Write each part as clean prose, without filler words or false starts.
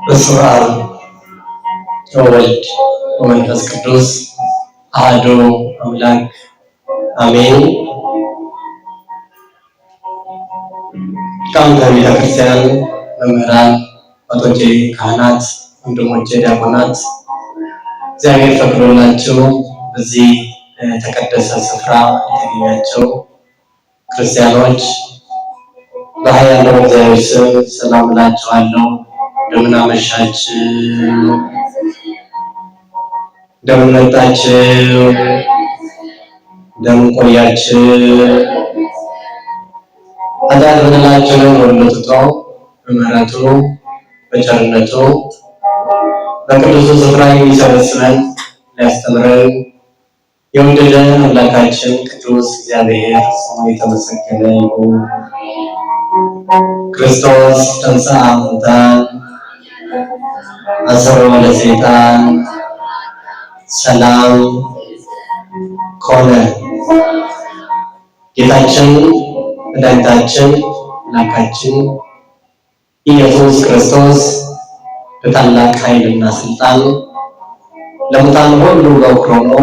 በስመ አብ ወወልድ ወመንፈስ ቅዱስ አሐዱ አምላክ አሜን። ሊቃውንተ ቤተክርስቲያን፣ መምህራን፣ አባቶቼ ካህናት፣ ወንድሞቼ ዲያቆናት፣ እግዚአብሔር ፈቅዶላችሁ በዚህ የተቀደሰ ስፍራ የተገኛችሁ ክርስቲያኖች በኃያሉ እግዚአብሔር ስም ሰላም እላችኋለሁ። እንደምን አመሻችሁ፣ እንደምን መጣችሁ፣ እንደምን ቆያችሁ። ኃጢአት በደላችንን ሁሉ ትቶ በምሕረቱ በቸርነቱ በቅዱሱ ስፍራ የሚሰበስበን ሊያስተምረን የወደደን አምላካችን ቅዱስ እግዚአብሔር ስሙ የተመሰገነ ይሁን። ክርስቶስ ተንሥአ እሙታን አሰሮ ለሰይጣን ሰላም ኮነ። ጌታችን መድኃኒታችን አምላካችን ኢየሱስ ክርስቶስ በታላቅ ኃይልና ስልጣን ለሙታን ሁሉ በኩር ሆኖ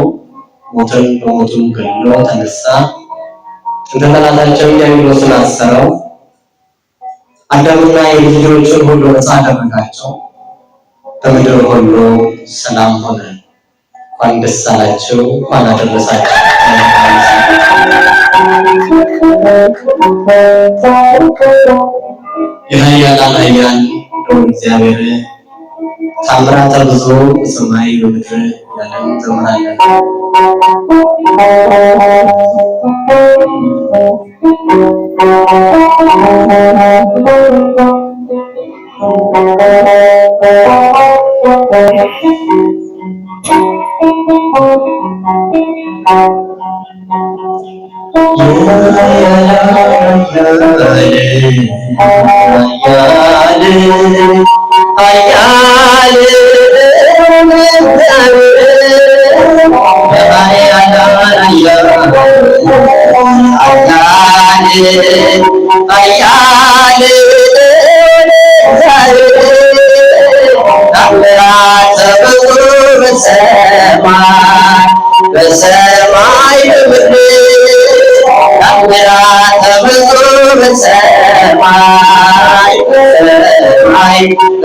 ሞትን በሞቱ ገድሎ ተነሳ። ጥንተ ጠላታቸው ዲያብሎስን አሰረው። አዳምና የልጅ ልጆቹን ሁሉ ነፃ አደረጋቸው። በምድር ሁሉ ሰላም ሆነ። እንኳን ደስ አላችሁ፣ እንኳን አደረሳችሁ። የኃያላን ኃያል እግዚአብሔር ታምራተ ብዙ በሰማይ በምድር ያለን እንዘምራለን።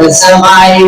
በሰማይ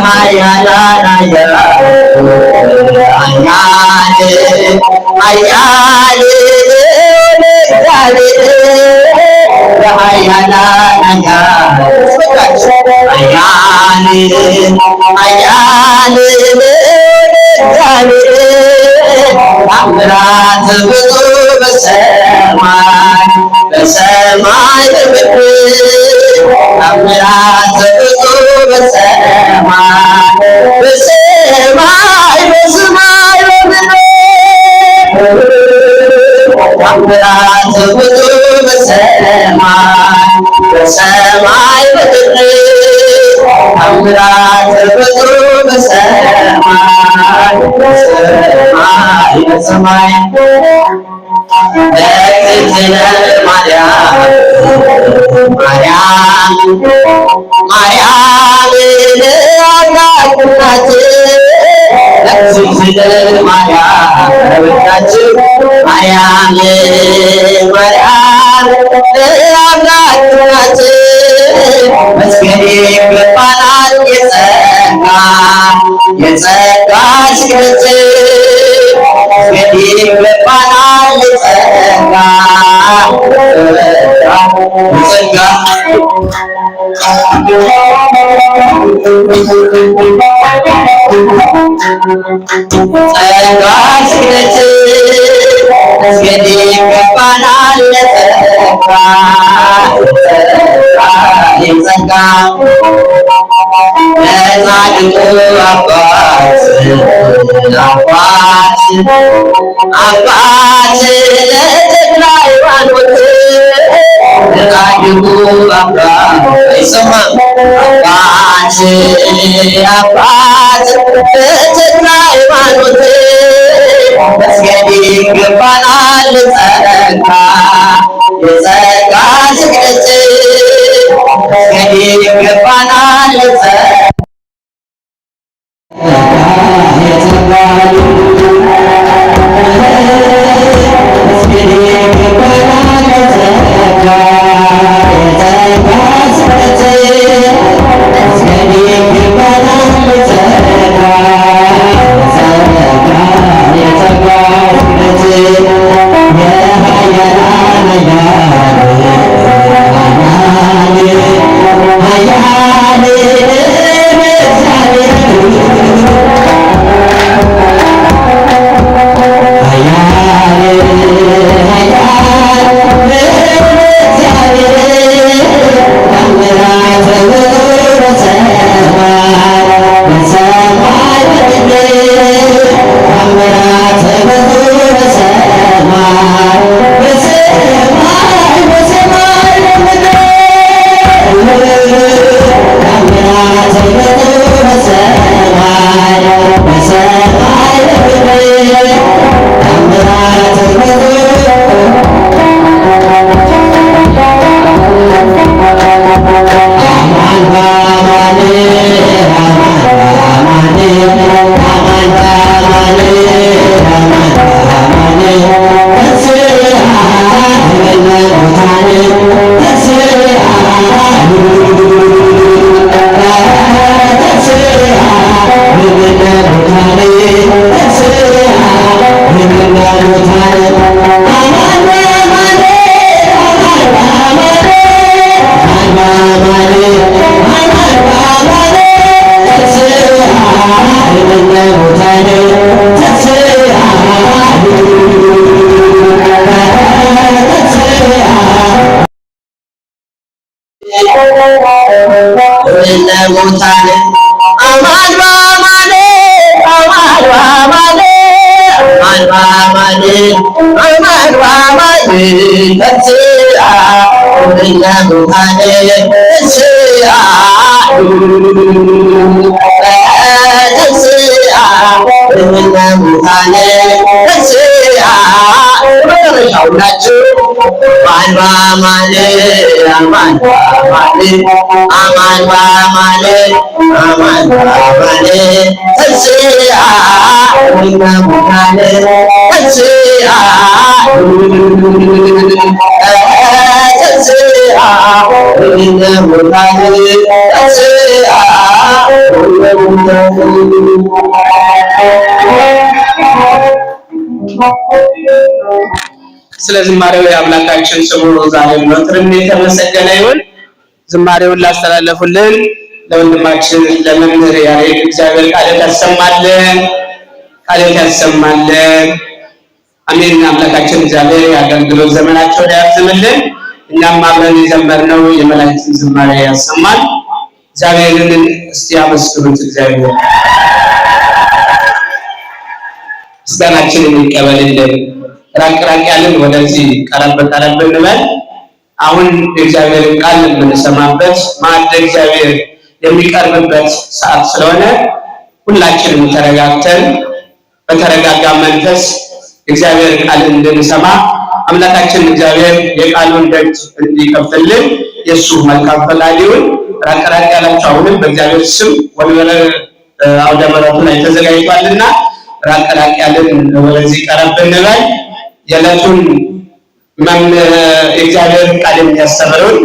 ኃያላን ኃያል ታምራት ብዙ በሰማይ በምድር ታምራት ብዙ በሰማይ በምድር ታምራት ብዙ በሰማይ በምድር ታምራት ብዙ በሰማይ ለእግዝእትነ ማርያም ለአምላክ እናት ለእግዝእትነ ማርያም ለወዳችን ማርያም ለአምላክ እናት መስገድ ይገባናል የጸጋ ስግደት መስገድ ይገባናል የጸጋ ስግደት መስገድ ይገባናል የጸጋ ለጻድቁ አባት ለተክለ ሃይማኖት ለጻድቁ አባት አይሰማም አባት ለተክለ ሃይማኖት መስገድ ይገባናል የጸጋ ስግደት መስገድ ይገባናል ለሞታን አማን በአማን ተስአ ለሞታን ሁላችሁ አማን ተስአ ለሙታን ተስአ ስለ ዝማሬው የአምላካችን ስሙ ዛሬም ወትርም የተመሰገነ ይሁን። ዝማሬውን ላስተላለፉልን ለወንድማችን ለመምህር ያሬድ እግዚአብሔር ቃልን ያሰማልን፣ ቃልን ያሰማልን። አሜን። አምላካችን እግዚአብሔር የአገልግሎት ዘመናቸውን ያርዝምልን። እኛም አብረን የዘመርነው የመላእክትን ዝማሬ ያሰማል። እግዚአብሔርን እስቲ አመስግኑት። እግዚአብሔር ምስጋናችንን ይቀበልልን። ራቅ ራቅ ያለን ወደዚህ ቀረብ ቀረብ እንበል። አሁን የእግዚአብሔርን ቃል የምንሰማበት ማዕደ እግዚአብሔር የሚቀርብበት ሰዓት ስለሆነ ሁላችንም ተረጋግተን በተረጋጋ መንፈስ እግዚአብሔር ቃል እንድንሰማ አምላካችን እግዚአብሔር የቃሉን ደጅ እንዲከፍትልን የሱ መልካም ፈቃድ ይሁን። ራቅ ራቅ ያላችሁ አሁንም በእግዚአብሔር ስም ወንበረ አውደ ምሕረቱ ላይ ተዘጋጅቷልና ራቅ ራቅ ያለን ወደዚህ ቀረብ እንበል። የዕለቱን የእግዚአብሔር ቃል የሚያስተምሩን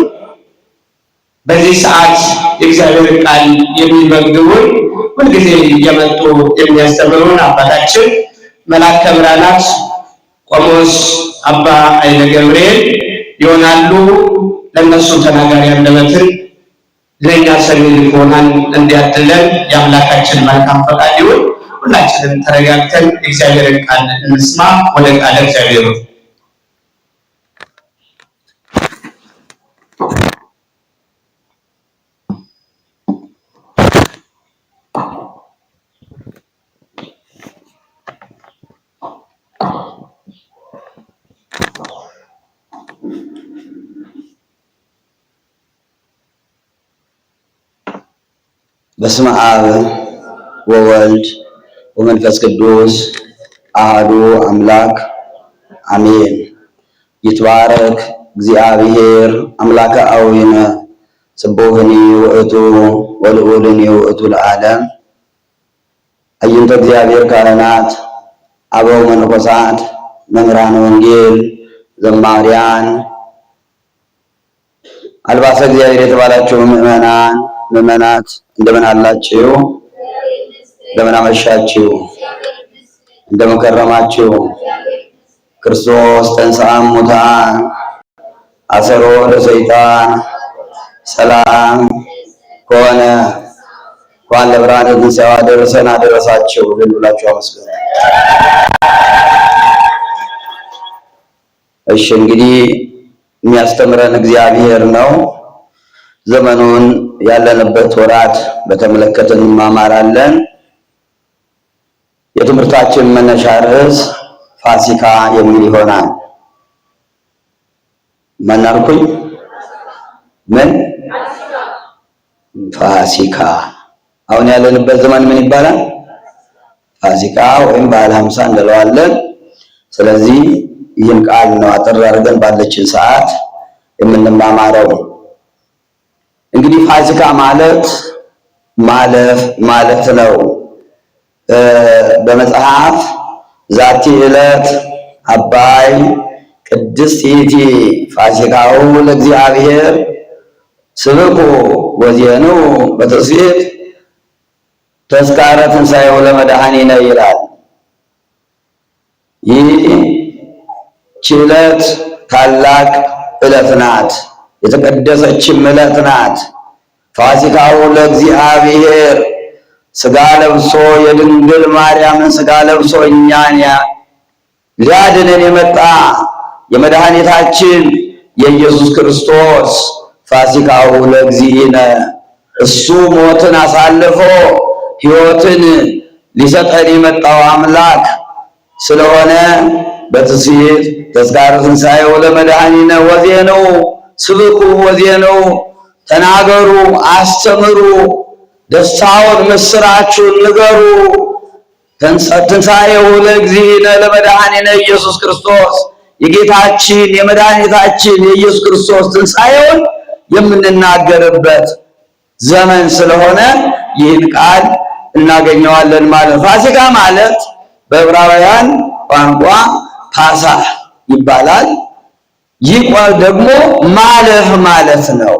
በዚህ ሰዓት የእግዚአብሔር ቃል የሚመግቡን ሁልጊዜ እየመጡ የሚያስተምሩን አባታችን መልአከ ብርሃናት ቆሞስ አባ ኃይለ ገብርኤል ይሆናሉ። ለነሱ ተናጋሪ አንደበትን ለኛ ሰሚ ልቦናን እንዲያድለን የአምላካችን መልካም ፈቃድ ይሁን። ሁላችንም ተረጋግተን እግዚአብሔርን ቃል እንስማ። ወደ ቃለ እግዚአብሔር በስመ አብ ወወልድ ወመንፈስ ቅዱስ አሐዱ አምላክ አሜን። ይትባረክ እግዚአብሔር አምላከ አዊነ ስቡሕኒ ውእቱ ወልዑልኒ ውእቱ ለዓለም። አይንተ እግዚአብሔር ካህናት፣ አበው መነኮሳት፣ መምህራነ ወንጌል፣ ዘማሪያን፣ አልባሰ እግዚአብሔር የተባላችሁ ምዕመናን ምዕመናት እንደምን አላችሁ? እንደምን አመሻችሁ? እንደምን ከረማችሁ? ክርስቶስ ተንሥአ እሙታን አሰሮ ለሰይጣን ሰላም ኮነ። እንኳን ለብርሃነ ትንሣኤው አደረሰን አደረሳችሁ ብላችሁ አመስግኑ። እሺ፣ እንግዲህ የሚያስተምረን እግዚአብሔር ነው። ዘመኑን ያለንበት ወራት በተመለከተ እንማማራለን። የትምህርታችን መነሻ ርዕስ ፋሲካ የሚል ይሆናል። ምን አልኩኝ? ምን ፋሲካ። አሁን ያለንበት ዘመን ምን ይባላል? ፋሲካ ወይም በዓለ ሃምሳ እንለዋለን። ስለዚህ ይህን ቃል ነው አጠር አድርገን ባለችን ሰዓት የምንማማረው። እንግዲህ ፋሲካ ማለት ማለፍ ማለት ነው። በመጽሐፍ ዛቲ ዕለት አባይ ቅድስት ይእቲ ፋሲካው ለእግዚአብሔር ስብኩ ወዜኑ በትስብእት ተስካረ ትንሣኤው ለመድኃኒነ ይላል። ይህች ዕለት ታላቅ ዕለት ናት። የተቀደሰችም ዕለት ናት። ፋሲካው ለእግዚአብሔር ሥጋ ለብሶ የድንግል ማርያምን ሥጋ ለብሶ እኛን ሊያድነን የመጣ የመድኃኒታችን የኢየሱስ ክርስቶስ ፋሲካው ለእግዚእነ እሱ ሞትን አሳልፎ ሕይወትን ሊሰጠን የመጣው አምላክ ስለሆነ በትስብእት ተስካረ ትንሣኤው ለመድኃኒነ ወዜኑ ስብኩ ወዜኑ ተናገሩ፣ አስተምሩ፣ ደስታውን ምስራችሁን ንገሩ። ትንሣኤው ለእግዚእነ ለመድኃኒነ ኢየሱስ ክርስቶስ የጌታችን የመድኃኒታችን የኢየሱስ ክርስቶስ ትንሣኤውን የምንናገርበት ዘመን ስለሆነ ይህን ቃል እናገኘዋለን ማለት ነው። ፋሲካ ማለት በዕብራውያን ቋንቋ ፓሳ ይባላል። ይህ ቃል ደግሞ ማለፍ ማለት ነው።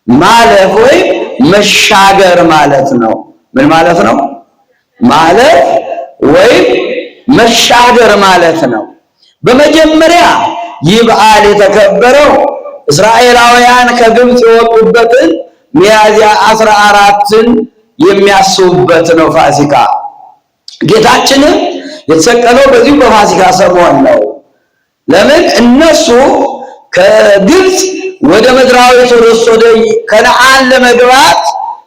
ማለፍ ወይም መሻገር ማለት ነው። ምን ማለት ነው? ማለት ወይም መሻገር ማለት ነው። በመጀመሪያ ይህ በዓል የተከበረው እስራኤላውያን ከግብፅ የወጡበትን ሚያዝያ 14ን የሚያስቡበት ነው። ፋሲካ ጌታችንም የተሰቀለው በዚህ በፋሲካ ሰሞን ነው። ለምን? እነሱ ከግብፅ ወደ ምድራዊቱ ርስት ወደ ከነዓን ለመግባት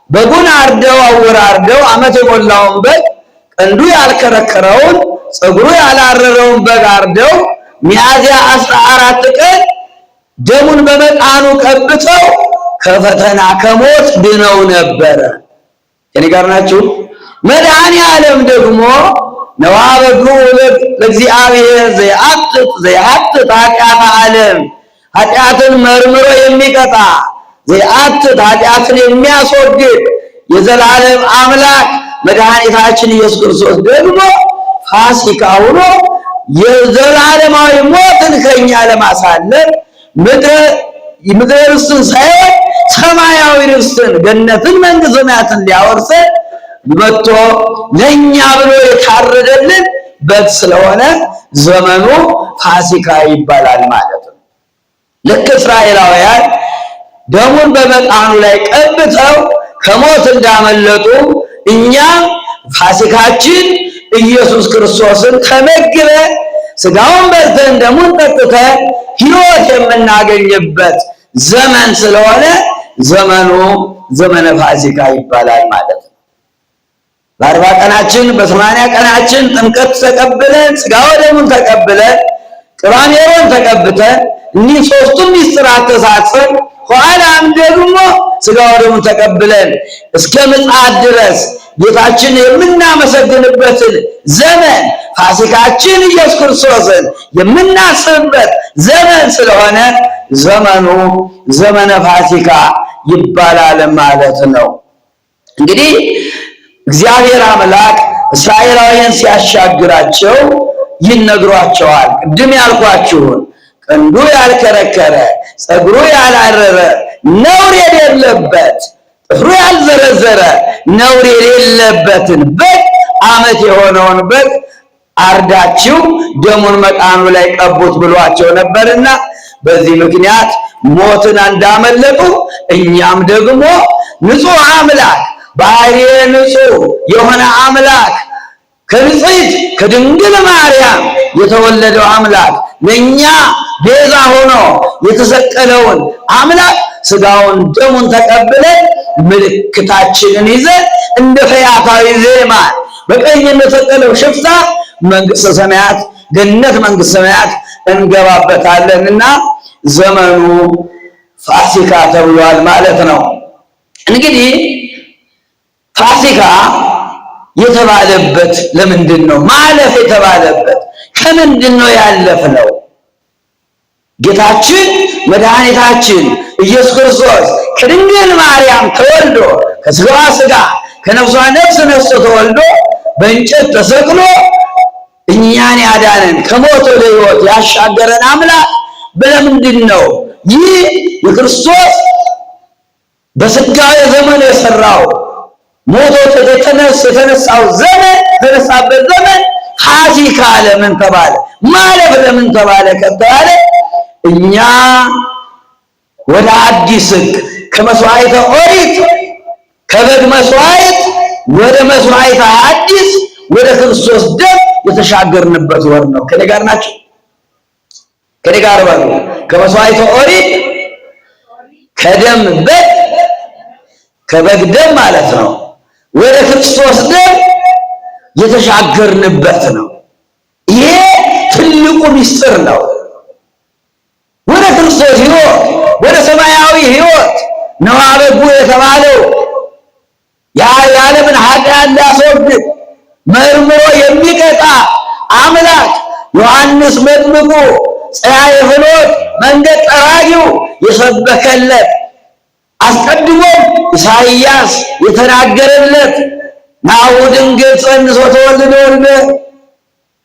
በጉን አርደው አወራርደው ዓመት የሞላውን በግ ቀንዱ ያልከረከረውን ፀጉሩ ያላረረውን በግ አርደው ሚያዝያ 14 ቀን ደሙን በመቃኑ ቀብተው ከፈተና ከሞት ድነው ነበረ። ከኔ ጋር ናችሁ? መድኃኔ ዓለም ደግሞ ነዋ በጉ ለእግዚአብሔር ዘያትት ኃጢአተ ዓለም ኃጢአትን መርምሮ የሚቀጣ ዘያትት ኃጢአትን የሚያስወግድ የዘላለም አምላክ መድኃኒታችን ኢየሱስ ክርስቶስ ደግሞ ፋሲካ ሆኖ የዘላለማዊ ሞትን ከኛ ለማሳለፍ ምድረ ርስትን ሳይሆን ሰማያዊ ርስትን ገነትን መንግሥተ ሰማያትን ሊያወርሰን መጥቶ ለኛ ብሎ የታረደልን በግ ስለሆነ ዘመኑ ፋሲካ ይባላል ማለት ነው። ልክ እስራኤላውያን ደሙን በመቃኑ ላይ ቀብተው ከሞት እንዳመለጡ እኛም ፋሲካችን ኢየሱስ ክርስቶስን ተመግበን ስጋውን በልተን ደሙን ጠጥተን ሕይወት የምናገኝበት ዘመን ስለሆነ ዘመኑ ዘመነ ፋሲካ ይባላል ማለት ነው። በ40 ቀናችን በ80 ቀናችን ጥምቀት ተቀብለን ስጋው ደሙን ተቀብለን ቅባሜሮን ተቀብተን እኒህ ሦስቱም ምስጢራት ተሳትፈን ኋላም ደግሞ ስጋው ደሙን ተቀብለን እስከ ምጽአት ድረስ ጌታችን የምናመሰግንበትን ዘመን ፋሲካችን ኢየሱስ ክርስቶስን የምናስብበት ዘመን ስለሆነ ዘመኑ ዘመነ ፋሲካ ይባላል ማለት ነው። እንግዲህ እግዚአብሔር አምላክ እስራኤላውያን ሲያሻግራቸው ይነግሯቸዋል። ቅድም ያልኳችሁን ቀንዱ ያልከረከረ ፀጉሩ ያላረረ ነውር የሌለበት ጥፍሩ ያልዘረዘረ ነውር የሌለበትን በግ ዓመት የሆነውን በግ አርዳችሁ ደሙን መቃኑ ላይ ቀቡት ብሏቸው ነበርና በዚህ ምክንያት ሞትን እንዳመለጡ እኛም ደግሞ ንጹሕ አምላክ ባህሪየ ንጹሕ የሆነ አምላክ ከንጽሕት ከድንግል ማርያም የተወለደው አምላክ ለኛ ቤዛ ሆኖ የተሰቀለውን አምላክ ስጋውን ደሙን ተቀብለን ምልክታችንን ይዘን እንደ ፈያታዊ ዜማን በቀኝ እንደተሰቀለው ሽፍታ መንግሥተ ሰማያት ገነት መንግሥተ ሰማያት እንገባበታለንና ዘመኑ ፋሲካ ተብሏል ማለት ነው። እንግዲህ ፋሲካ የተባለበት ለምንድን ነው? ማለፍ የተባለበት ከምንድን ነው ያለፍነው? ጌታችን መድኃኒታችን ኢየሱስ ክርስቶስ ከድንግል ማርያም ተወልዶ ከስጋዋ ስጋ ከነፍሷ ነፍስ ነስቶ ተወልዶ በእንጨት ተሰቅሎ እኛን ያዳነን ከሞት ወደ ሕይወት ያሻገረን አምላክ በለምንድን ነው? ይህ የክርስቶስ በስጋዊ ዘመን የሰራው ሞቶ የተነሳው ዘመን የተነሳበት ዘመን ፋሲካ ለምን ተባለ? ማለፍ ለምን ተባለ ከተባለ እኛ ወደ አዲስ ሕግ ከመስዋዕተ ኦሪት ከበግ መስዋዕት ወደ መስዋዕተ አዲስ ወደ ክርስቶስ ደም የተሻገርንበት ወር ነው። ከኔ ጋር ናቸው? ከኔ ጋር ባሉ ከመስዋዕተ ኦሪት ከደም በግ ከበግ ደም ማለት ነው ወደ ክርስቶስ ደም የተሻገርንበት ነው። ይሄ ትልቁ ምስጢር ነው። ወደ ክርስቶስ ሕይወት ወደ ሰማያዊ ሕይወት ነዋ በጉ የተባለው የዓለምን ኃጢአት ሊያስወግድ መርምሮ የሚቀጣ አምላክ ዮሐንስ መጥምቁ ፀሐየ ፍኖት መንገድ ጠራጊው የሰበከለት አስቀድሞ ኢሳይያስ የተናገረለት ናሁ ድንግል ጸንሶ ተወልደ ወልደ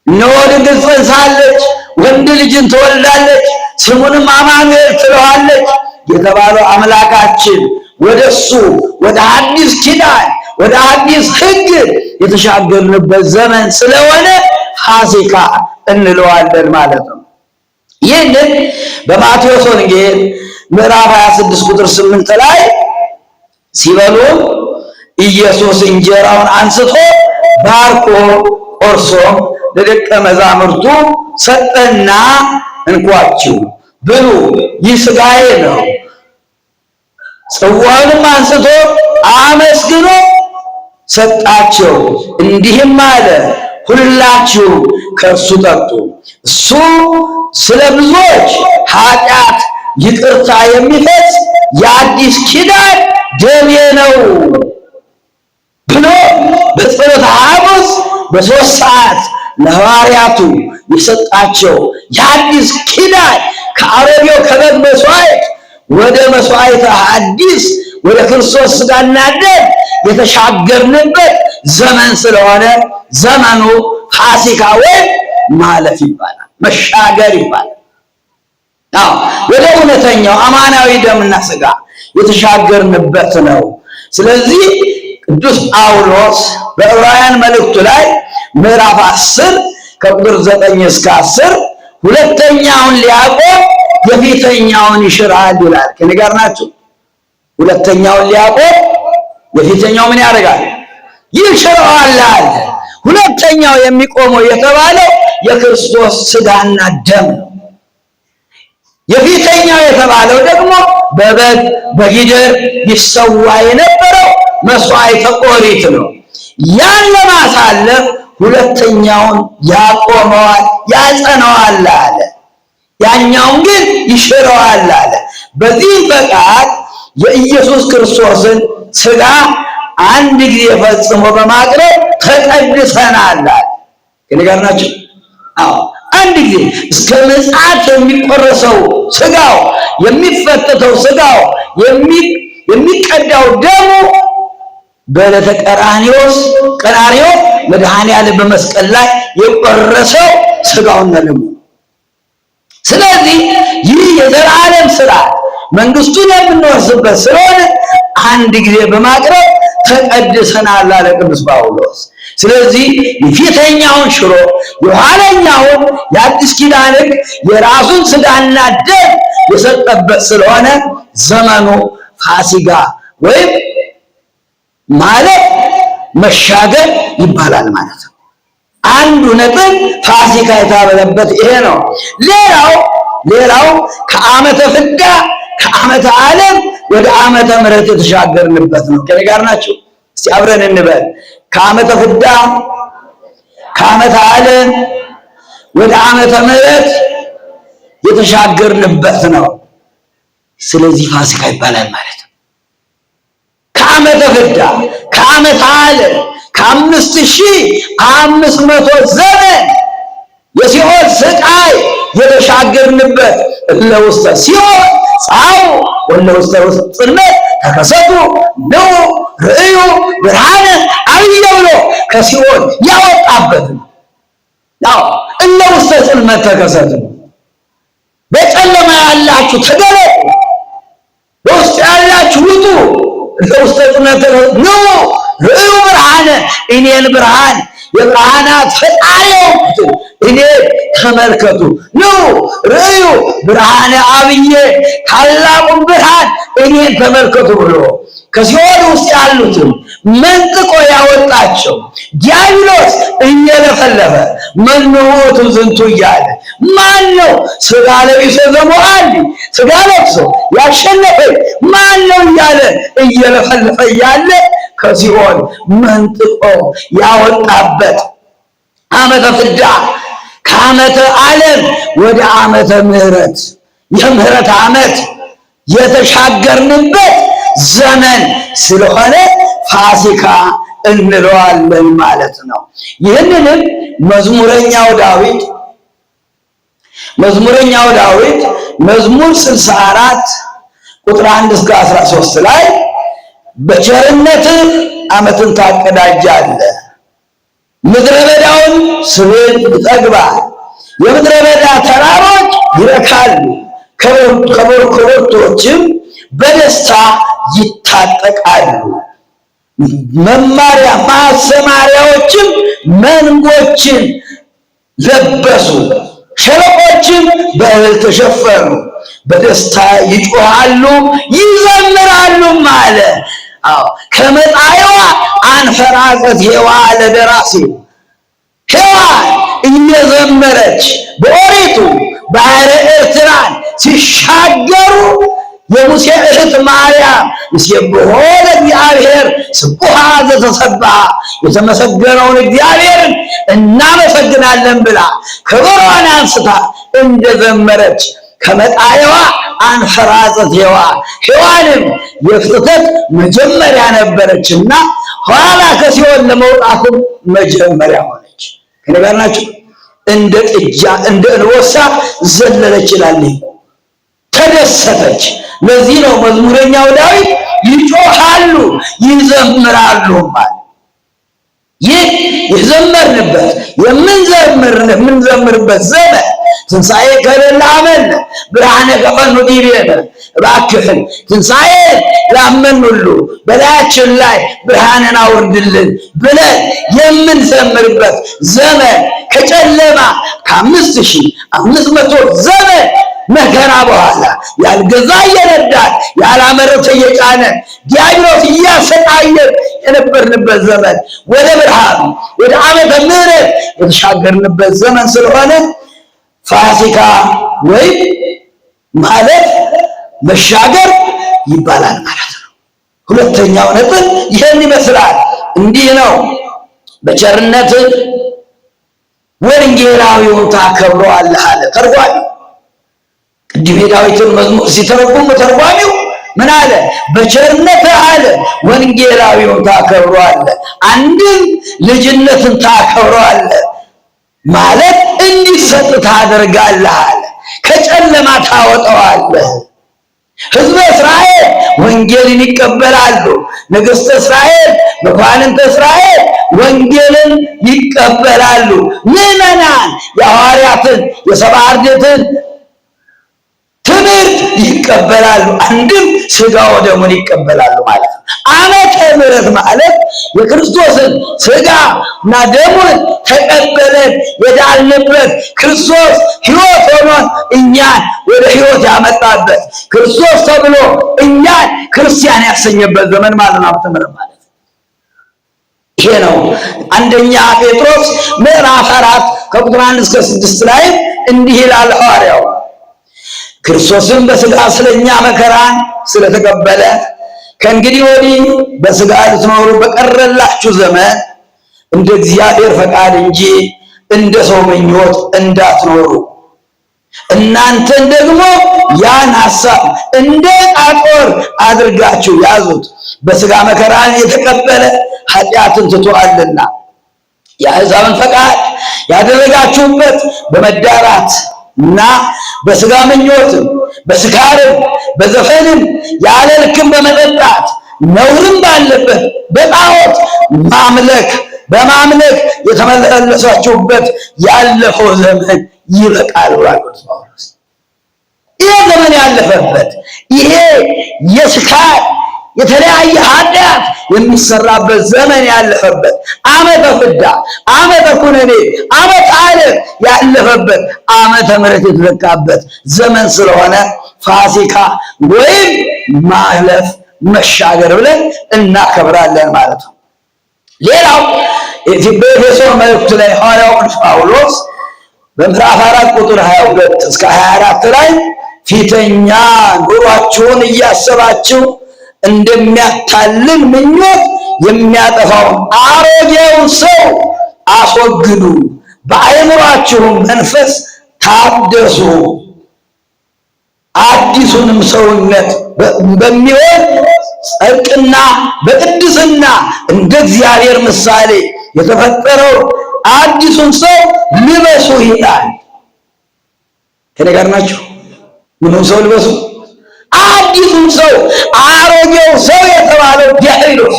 እነሆ ድንግል ጸንሳለች ወንድ ልጅን ትወልዳለች ስሙንም አማኑኤል ትለዋለች የተባለው አምላካችን ወደሱ ወደ አዲስ ኪዳን ወደ አዲስ ሕግ የተሻገርንበት ዘመን ስለሆነ ፋሲካ እንለዋለን ማለት ነው። ይህንን በማቴዎስ ወንጌል ምዕራፍ 26 ቁጥር 8 ላይ ሲበሉ ኢየሱስ እንጀራውን አንስቶ ባርኮ ቆርሶ ለደቀ መዛሙርቱ ሰጠና እንኳችሁ ብሉ፣ ይህ ሥጋዬ ነው። ጽዋውንም አንስቶ አመስግኖ ሰጣቸው፣ እንዲህም አለ፣ ሁላችሁ ከእርሱ ጠጡ፣ እሱ ስለ ብዙዎች ኃጢአት ይቅርታ የሚፈስ የአዲስ ኪዳን ደሜ ነው ብሎ በጸሎተ ሐሙስ በ3 ሰዓት ለሐዋርያቱ የሰጣቸው የአዲስ ኪዳን ከአሮጌው ከበግ መስዋዕት ወደ መስዋዕተ ሐዲስ ወደ ክርስቶስ ሥጋና ደም የተሻገርንበት ዘመን ስለሆነ ዘመኑ ፋሲካ ወይም ማለፍ ይባላል፣ መሻገር ይባላል። ወደ እውነተኛው አማናዊ ደምና ሥጋ የተሻገርንበት ነው። ስለዚህ ቅዱስ ጳውሎስ በዕብራውያን መልእክቱ ላይ ምዕራፍ 10 ከቁጥር 9 እስከ 10 ሁለተኛውን ሊያቆም የፊተኛውን ይሽራል ይላል። ከኔ ጋር ናችሁ? ሁለተኛውን ሊያቆም የፊተኛው ምን ያደርጋል? ይሽራል አለ። ሁለተኛው የሚቆመው የተባለው የክርስቶስ ሥጋና ደም ነው። የፊተኛው የተባለው ደግሞ በበግ በጊደር ይሰዋ የነበረው መስዋዕተ ኦሪት ነው። ያን ለማሳለፍ ሁለተኛውን ያቆመዋል፣ ያጸነዋል አለ። ያኛውን ግን ይሽረዋል አለ። በዚህ ፈቃድ የኢየሱስ ክርስቶስን ሥጋ አንድ ጊዜ ፈጽሞ በማቅረብ ተቀድሰናል አለ። ከኔ ጋር ናችሁ? አዎ፣ አንድ ጊዜ እስከ ምጽአት የሚቆረሰው ሥጋው የሚፈተተው ሥጋው የሚቀዳው ደሙ በዕለተ ቀራንዮ መድኃኔዓለም በመስቀል ላይ የቆረሰው ሥጋውና ደሙ። ስለዚህ ይህ የዘላለም ሥርዓት መንግስቱን የምንወርስበት ስለሆነ አንድ ጊዜ በማቅረብ ተቀድሰናል አለ ቅዱስ ጳውሎስ። ስለዚህ የፊተኛውን ሽሮ የኋለኛውን የአዲስ ኪዳን ሕግ የራሱን ሥጋና ደም የሰጠበት ስለሆነ ዘመኑ ፋሲካ ወይም ማለት መሻገር ይባላል ማለት ነው። አንዱ ነጥብ ፋሲካ የታበለበት ይሄ ነው። ሌላው ከዓመተ ፍዳ ከዓመተ ዓለም ወደ ዓመተ ምሕረት የተሻገርንበት ነው። ከኔ ጋር ናችሁ? እስቲ አብረን እንበል። ከዓመተ ፍዳ ከዓመተ ዓለም ወደ ዓመተ ምሕረት የተሻገርንበት ነው። ስለዚህ ፋሲካ ይባላል ማለት ነው። ከዓመተ ፍዳ ከዓመተ ዓለም ከ5500 ዘመን የሲኦል ስቃይ የተሻገርንበት ለውስተ ሲኦል ጻው ወለውስተ ጽልመት ተከሰቱ ነው ርእዩ ብርሃነ አብየ ብሎ ከሲኦል ያወጣበት ነው። እለውስተ ጽልመት ተከሰቱ፣ በጨለማ ያላችሁ ተገለጡ፣ በውስጥ ያላችሁ ውጡ። እለውስተ ጽልመት ነው ርእዩ ብርሃነ፣ እኔን ብርሃን የብርሃናት ፈጣሪ እኔ ተመልከቱ ነው። ርእዩ ብርሃነ አብየ ታላቁን ብርሃን እኔን ተመልከቱ ብሎ ከሲኦል ውስጥ ያሉትን መንጥቆ ያወጣቸው ዲያብሎስ እየለፈለፈ መኑ ውእቱ ዝንቱ እያለ ማን ነው ሥጋ ለቢሶ ዘሞአል ሥጋ ለብሶ ያሸነፈኝ ማን ነው እያለ እየለፈለፈ እያለ ከሲኦል መንጥቆ ያወጣበት ዓመተ ፍዳ ከዓመተ ዓለም ወደ ዓመተ ምሕረት የምሕረት ዓመት የተሻገርንበት ዘመን ስለሆነ ፋሲካ እንለዋለን ማለት ነው። ይህንንም መዝሙረኛው ዳዊት መዝሙር 64 ቁጥር 1 እስከ 13 ላይ በቸርነትህ ዓመትን ታቀዳጃለህ፣ ምድረ በዳውን ስብን ይጠግባል፣ የምድረ በዳ ተራሮች ይረካሉ፣ ከበርቶችም በደስታ ይታጠቃሉ። መማሪያ ማሰማሪያዎችም መንጎችን ለበሱ፣ ሸለቆችም በእህል ተሸፈኑ። በደስታ ይጮሃሉ ይዘምራሉ አለ። አዎ ከመጣይዋ አንፈራገት ሔዋን ለደራሲ ሔዋን እየዘመረች በኦሪቱ ባህረ ኤርትራን ሲሻገሩ የሙሴ እህት ማርያም ይስብሖ ለእግዚአብሔር ስቡሐ ዘተሰብሐ የተመሰገነውን እግዚአብሔርን እናመሰግናለን ብላ ከበሮዋን አንስታ እንደዘመረች ከመጣይዋ አንፈራጸት ሔዋንም የፍጥረት መጀመሪያ ነበረችና ኋላ ከሲኦል ለመውጣትም መጀመሪያ ሆነች። ከኔ ጋር ናችሁ? እንደ ጥጃ እንደ እንቦሳ ዘለለች ይላል፣ ተደሰተች። ለዚህ ነው መዝሙረኛው ዳዊት ይጮሃሉ ይዘምራሉ ማለት። ይህ የዘመርንበት የምንዘምርበት ዘመን ትንሣኤ ከሌለ አመን ብርሃነ ከፈኑ ዲቤነ እባክህን ትንሣኤ ላመን ሁሉ በላያችን ላይ ብርሃንን አውርድልን ብለን የምንዘምርበት ዘመን ከጨለማ ከ5500 ዘመን መከራ በኋላ ያልገዛ እየነዳን ያላመረተ እየጫነ ዲያብሎስ እያሰቃየን የነበርንበት ዘመን ወደ ብርሃኑ ወደ ዓመተ ምሕረት የተሻገርንበት ዘመን ስለሆነ ፋሲካ ወይም ማለት መሻገር ይባላል ማለት ነው። ሁለተኛው ነጥብ ይህን ይመስላል። እንዲህ ነው በቸርነት ወንጌላዊውን ታከብረዋለህ አለ ተርጓሚ። ቅድም የዳዊትን መዝሙር ሲተረጉም ተርጓሚው ምን አለ? በቸርነት አለ ወንጌላዊውን ታከብረዋለህ፣ አንድም ልጅነትን ታከብረዋለህ ማለት እንዲሰጥ ታደርጋለህ አለ። ከጨለማ ታወጣዋለህ። ሕዝበ እስራኤል ወንጌልን ይቀበላሉ። ነገሥተ እስራኤል መኳንንተ እስራኤል ወንጌልን ይቀበላሉ። ምዕመናን የሐዋርያትን የሰብዓ አርድእትን ትምህርት ይቀበላሉ። አንድም ሥጋ ወደሙን ይቀበላሉ ማለት ነው። ዓመተ ምሕረት ማለት የክርስቶስን ሥጋና ደሙን ተቀበለን የዳንበት ክርስቶስ ሕይወት ሆኖን እኛን ወደ ሕይወት ያመጣበት ክርስቶስ ተብሎ እኛን ክርስቲያን ያሰኘበት ዘመን ማለት ነው። ዓመተ ምሕረት ማለት ይሄ ነው። አንደኛ ጴጥሮስ ምዕራፍ 4 ከቁጥር 1 እስከ 6 ላይ እንዲህ ይላል ሐዋርያው ክርስቶስም በሥጋ ስለኛ መከራን ስለተቀበለ ከእንግዲህ ወዲህ በሥጋ ልትኖሩ በቀረላችሁ ዘመን እንደ እግዚአብሔር ፈቃድ እንጂ እንደ ሰው ምኞት እንዳትኖሩ እናንተን ደግሞ ያን ሐሳብ እንደ ዕቃ ጦር አድርጋችሁ ያዙት። በሥጋ መከራን የተቀበለ ኃጢአትን ትቶአልና የአሕዛብን ፈቃድ ያደረጋችሁበት በመዳራት እና በሥጋ ምኞትም በስካርም በዘፈንም ያለ ልክም በመጠጣት ነውርም ባለበት በጣዖት በማምለክ የተመላለሳችሁበት ያለፈው ዘመን ይበቃል ብሏል ጳውሎስ። ይሄ ዘመን ያለፈበት ይሄ የስካር የተለያየ ኃጢአት የሚሰራበት ዘመን ያለፈበት ዓመተ ፍዳ፣ ዓመተ ኩነኔ፣ ዓመተ ዓለም ያለፈበት ዓመተ ምሕረት የተዘጋበት ዘመን ስለሆነ ፋሲካ ወይም ማለፍ መሻገር ብለን እናከብራለን ማለት ነው። ሌላው በኤፌሶን መልእክቱ ላይ ሐዋርያው ቅዱስ ጳውሎስ በምዕራፍ 4 ቁጥር 22 እስከ 24 ላይ ፊተኛ ኑሯችሁን እያሰባችሁ እንደሚያታልል ምኞት የሚያጠፋውን አሮጌውን ሰው አስወግዱ፣ በአእምሯችሁም መንፈስ ታደሱ፣ አዲሱንም ሰውነት በሚሆን ጽድቅና በቅድስና እንደ እግዚአብሔር ምሳሌ የተፈጠረው አዲሱን ሰው ልበሱ ይላል። ከኔ ጋር ናችሁ? ምንም ሰው ልበሱ? አዲሱን ሰው። አሮጌው ሰው የተባለው ዲያብሎስ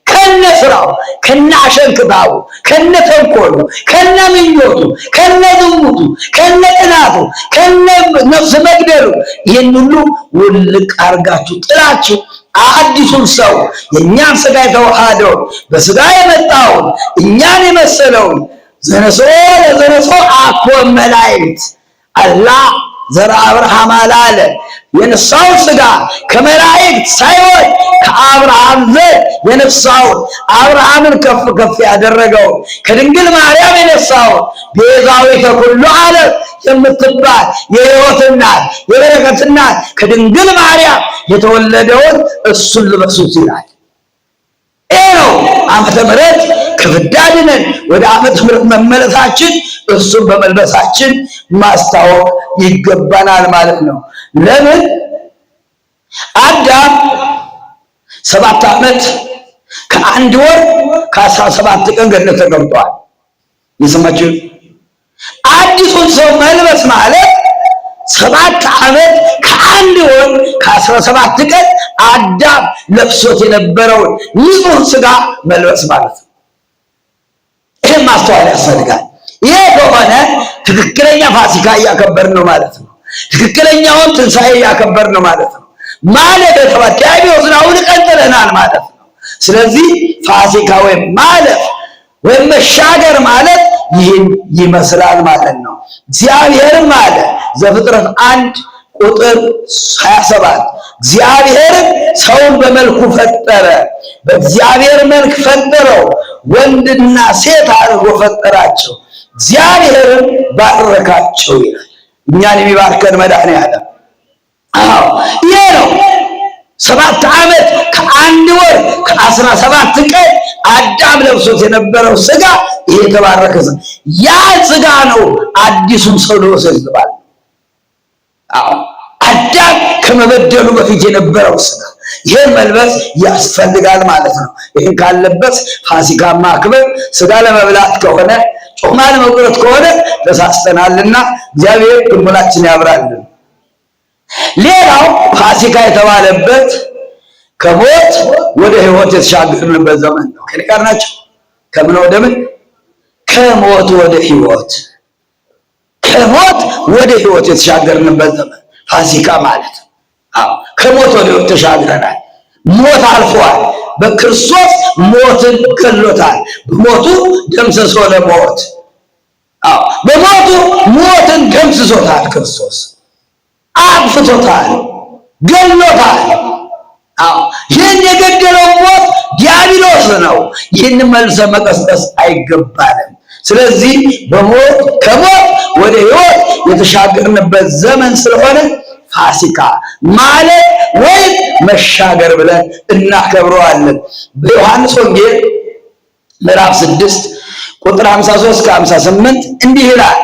ከነ ስራው ከነ አሸንክታው ከነ ተንኮሉ ከነ ምኞቱ ከነ ዝሙቱ ከነ ቅናቱ ከነ ነፍስ መግደሉ ይህን ሁሉ ውልቅ አርጋችሁ ጥላችሁ አዲሱን ሰው የእኛን ሥጋ የተዋሃደውን በሥጋ የመጣውን እኛን የመሰለውን ዘነሶ ለዘነሶ አኮ መላእክት አላ ዘራ አብርሃም አላለ። የነሳውን ሥጋ ከመላእክት ሳይሆን ከአብርሃም ዘር የነሳውን አብርሃምን ከፍ ከፍ ያደረገው ከድንግል ማርያም የነሳውን ቤዛዊተ ኩሉ ዓለም የምትባል የሕይወት እናት የበረከት እናት ከድንግል ማርያም የተወለደውን እሱን ልበሱት ይላል። ይህ ነው ዓመተ ምሕረት ከፍዳ ድነን ወደ ዓመተ ምሕረት መመለሳችን እሱን በመልበሳችን ማስታወቅ ይገባናል ማለት ነው። ለምን አዳም 7 ዓመት ከ1 ወር ከ17 ቀን ገነት ተቀምጧል። የሰማችሁ አዲሱን ሰው መልበስ ማለት 7 ዓመት ከ1 ወር ከ17 ቀን አዳም ለብሶት የነበረውን ንጹሕ ሥጋ መልበስ ማለት ነው። ይህን ማስተዋል ያስፈልጋል። ይሄ ከሆነ ትክክለኛ ፋሲካ እያከበርን ነው ማለት ነው። ትክክለኛውን ትንሣኤ እያከበርን ነው ማለት ነው። ማለት ዲያብሎስን አውልቀን ጥለናል ማለት ነው። ስለዚህ ፋሲካ ወይም ማለፍ ወይም መሻገር ማለት ይህን ይመስላል ማለት ነው። እግዚአብሔርም አለ ዘፍጥረት 1 ቁጥር 27 እግዚአብሔርም ሰውን በመልኩ ፈጠረ፣ በእግዚአብሔር መልክ ፈጠረው፣ ወንድና ሴት አድርጎ ፈጠራቸው፣ እግዚአብሔርም ባረካቸው ይላል። እኛን የሚባርከን መድኃኔዓለም ይሄ ነው። 7 ዓመት ከ1 ወር ከ17 ቀን አዳም ለብሶት የነበረው ሥጋ ይሄ የተባረከ ያ ሥጋ ነው አዲሱን ሰው ለብሶ ይባል። አዳም ከመበደሉ በፊት የነበረው ሥጋ ይሄን መልበስ ያስፈልጋል ማለት ነው። ይሄን ካለበት ፋሲካ ማክበር ሥጋ ለመብላት ከሆነ ጮማ ለመቁረጥ ከሆነ ተሳስተናልና እግዚአብሔር ልቦናችንን ያብራልን። ሌላው ፋሲካ የተባለበት ከሞት ወደ ሕይወት የተሻገርንበት ዘመን ነው። ከኔ ጋር ናቸው? ከምን ወደ ምን? ከሞት ወደ ሕይወት፣ ከሞት ወደ ሕይወት የተሻገርንበት ዘመን ፋሲካ ማለት ነው። ከሞት ወደ ሕይወት ተሻግረናል። ሞት አልፏል። በክርስቶስ ሞትን ገሎታል። በሞቱ ደምስሶ ለሞት በሞቱ ሞትን ደምስሶታል። ክርስቶስ አጥፍቶታል፣ ገሎታል። ይህን የገደለው ሞት ዲያብሎስ ነው። ይህን መልሰ መቀስቀስ አይገባንም። ስለዚህ በሞት ከሞት ወደ ሕይወት የተሻገርንበት ዘመን ስለሆነ ፋሲካ ማለት ወይም መሻገር ብለን እናከብረዋለን። በዮሐንስ ወንጌል ምዕራፍ 6 ቁጥር 53 እስከ 58 እንዲህ ይላል።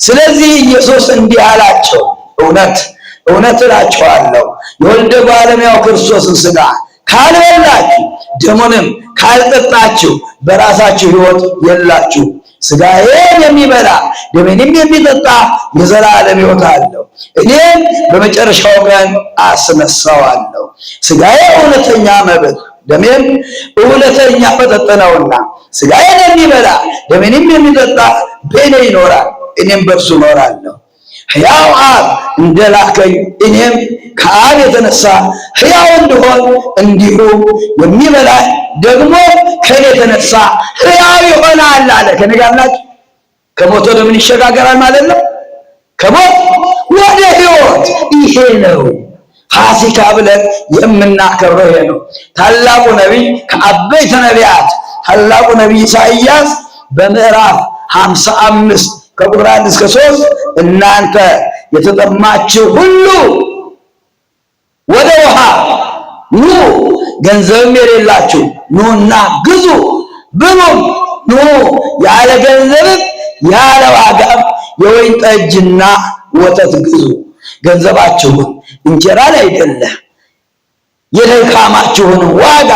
ስለዚህ ኢየሱስ እንዲህ አላቸው፣ እውነት እውነት እላችኋለሁ የወልደ ባለሙያው ክርስቶስን ሥጋ ካልበላችሁ ደሙንም ካልጠጣችሁ በራሳችሁ ሕይወት የላችሁ። ሥጋዬን የሚበላ ደሜንም የሚጠጣ የዘላለም ሕይወት አለው፣ እኔም በመጨረሻው ቀን አስነሳዋለሁ። ሥጋዬ እውነተኛ መብል ደሜም እውነተኛ መጠጥ ነውና ሥጋዬን የሚበላ ደሜንም የሚጠጣ በእኔ ይኖራል፣ እኔም በእርሱ እኖራለሁ። ሕያው አብ እንደላከኝ እኔም ከአብ የተነሳ ሕያው እንደሆን እንዲሁ የሚበላ ደግሞ ከእኔ የተነሳ ሕያው ይሆናል አለ። ከእኔ ጋር ናችሁ? ከሞት ወደ ምን ይሸጋገራል ማለት ነው? ከሞት ወደ ሕይወት። ይሄ ነው ፋሲካ ብለን የምናከብረው። ይሄ ነው ታላቁ ነቢይ ከአበይተ ነቢያት ታላቁ ነቢይ ኢሳይያስ በምዕራፍ 55 ከቁጥር 1 እስከ 3 እናንተ የተጠማችሁ ሁሉ ወደ ውሃ ኑ፣ ገንዘብም የሌላችሁ ኑና ግዙ፣ ብሉም ኑ፣ ያለ ገንዘብም ያለ ዋጋም የወይን ጠጅና ወተት ግዙ። ገንዘባችሁን እንጀራን አይደለ የድካማችሁን ዋጋ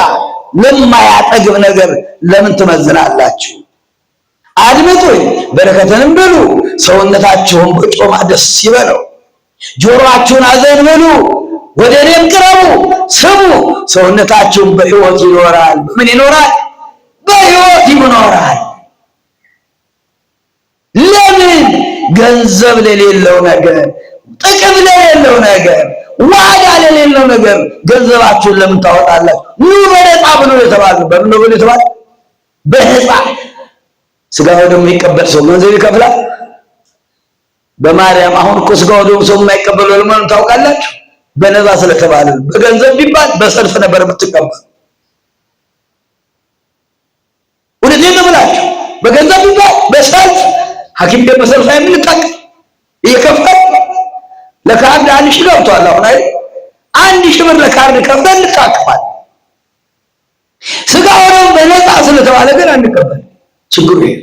ለማያጠግብ ነገር ለምን ትመዝናላችሁ? አድምጡኝ፣ በረከትንም ብሉ፣ ሰውነታችሁን በጮማ ደስ ይበለው። ጆሮአችሁን አዘንብሉ፣ ወደ እኔም ቅረቡ፣ ስሙ። ሰውነታችሁን በሕይወት ይኖራል። በምን ይኖራል? በሕይወት ይኖራል። ለምን? ገንዘብ ለሌለው ነገር፣ ጥቅም ለሌለው ነገር፣ ዋጋ ለሌለው ነገር ገንዘባችሁን ለምን ታወጣላችሁ? ኑ በነፃ ብሎ የተባለው በምን ነው የተባለው? በነፃ። ስጋው ደግሞ የሚቀበል ሰው ገንዘብ ይከፍላል? በማርያም አሁን እኮ ስጋው ደግሞ ሰው የማይቀበለው ለምን ታውቃላችሁ? በነፃ ስለተባለ። በገንዘብ ቢባል በሰልፍ ነበር የምትቀበል። ወደዚህ ነው ብላችሁ በገንዘብ ቢባል በሰልፍ ሐኪም ቤት በሰልፍ የምንጠቅ እየከፈል ለካርድ 1000 ገብቷል። አሁን አይ 1000 ብር ለካርድ ከፍተን እንጣቀፋል። ስጋው በነፃ ስለተባለ ግን አንቀበል። ችግሩ ይሄ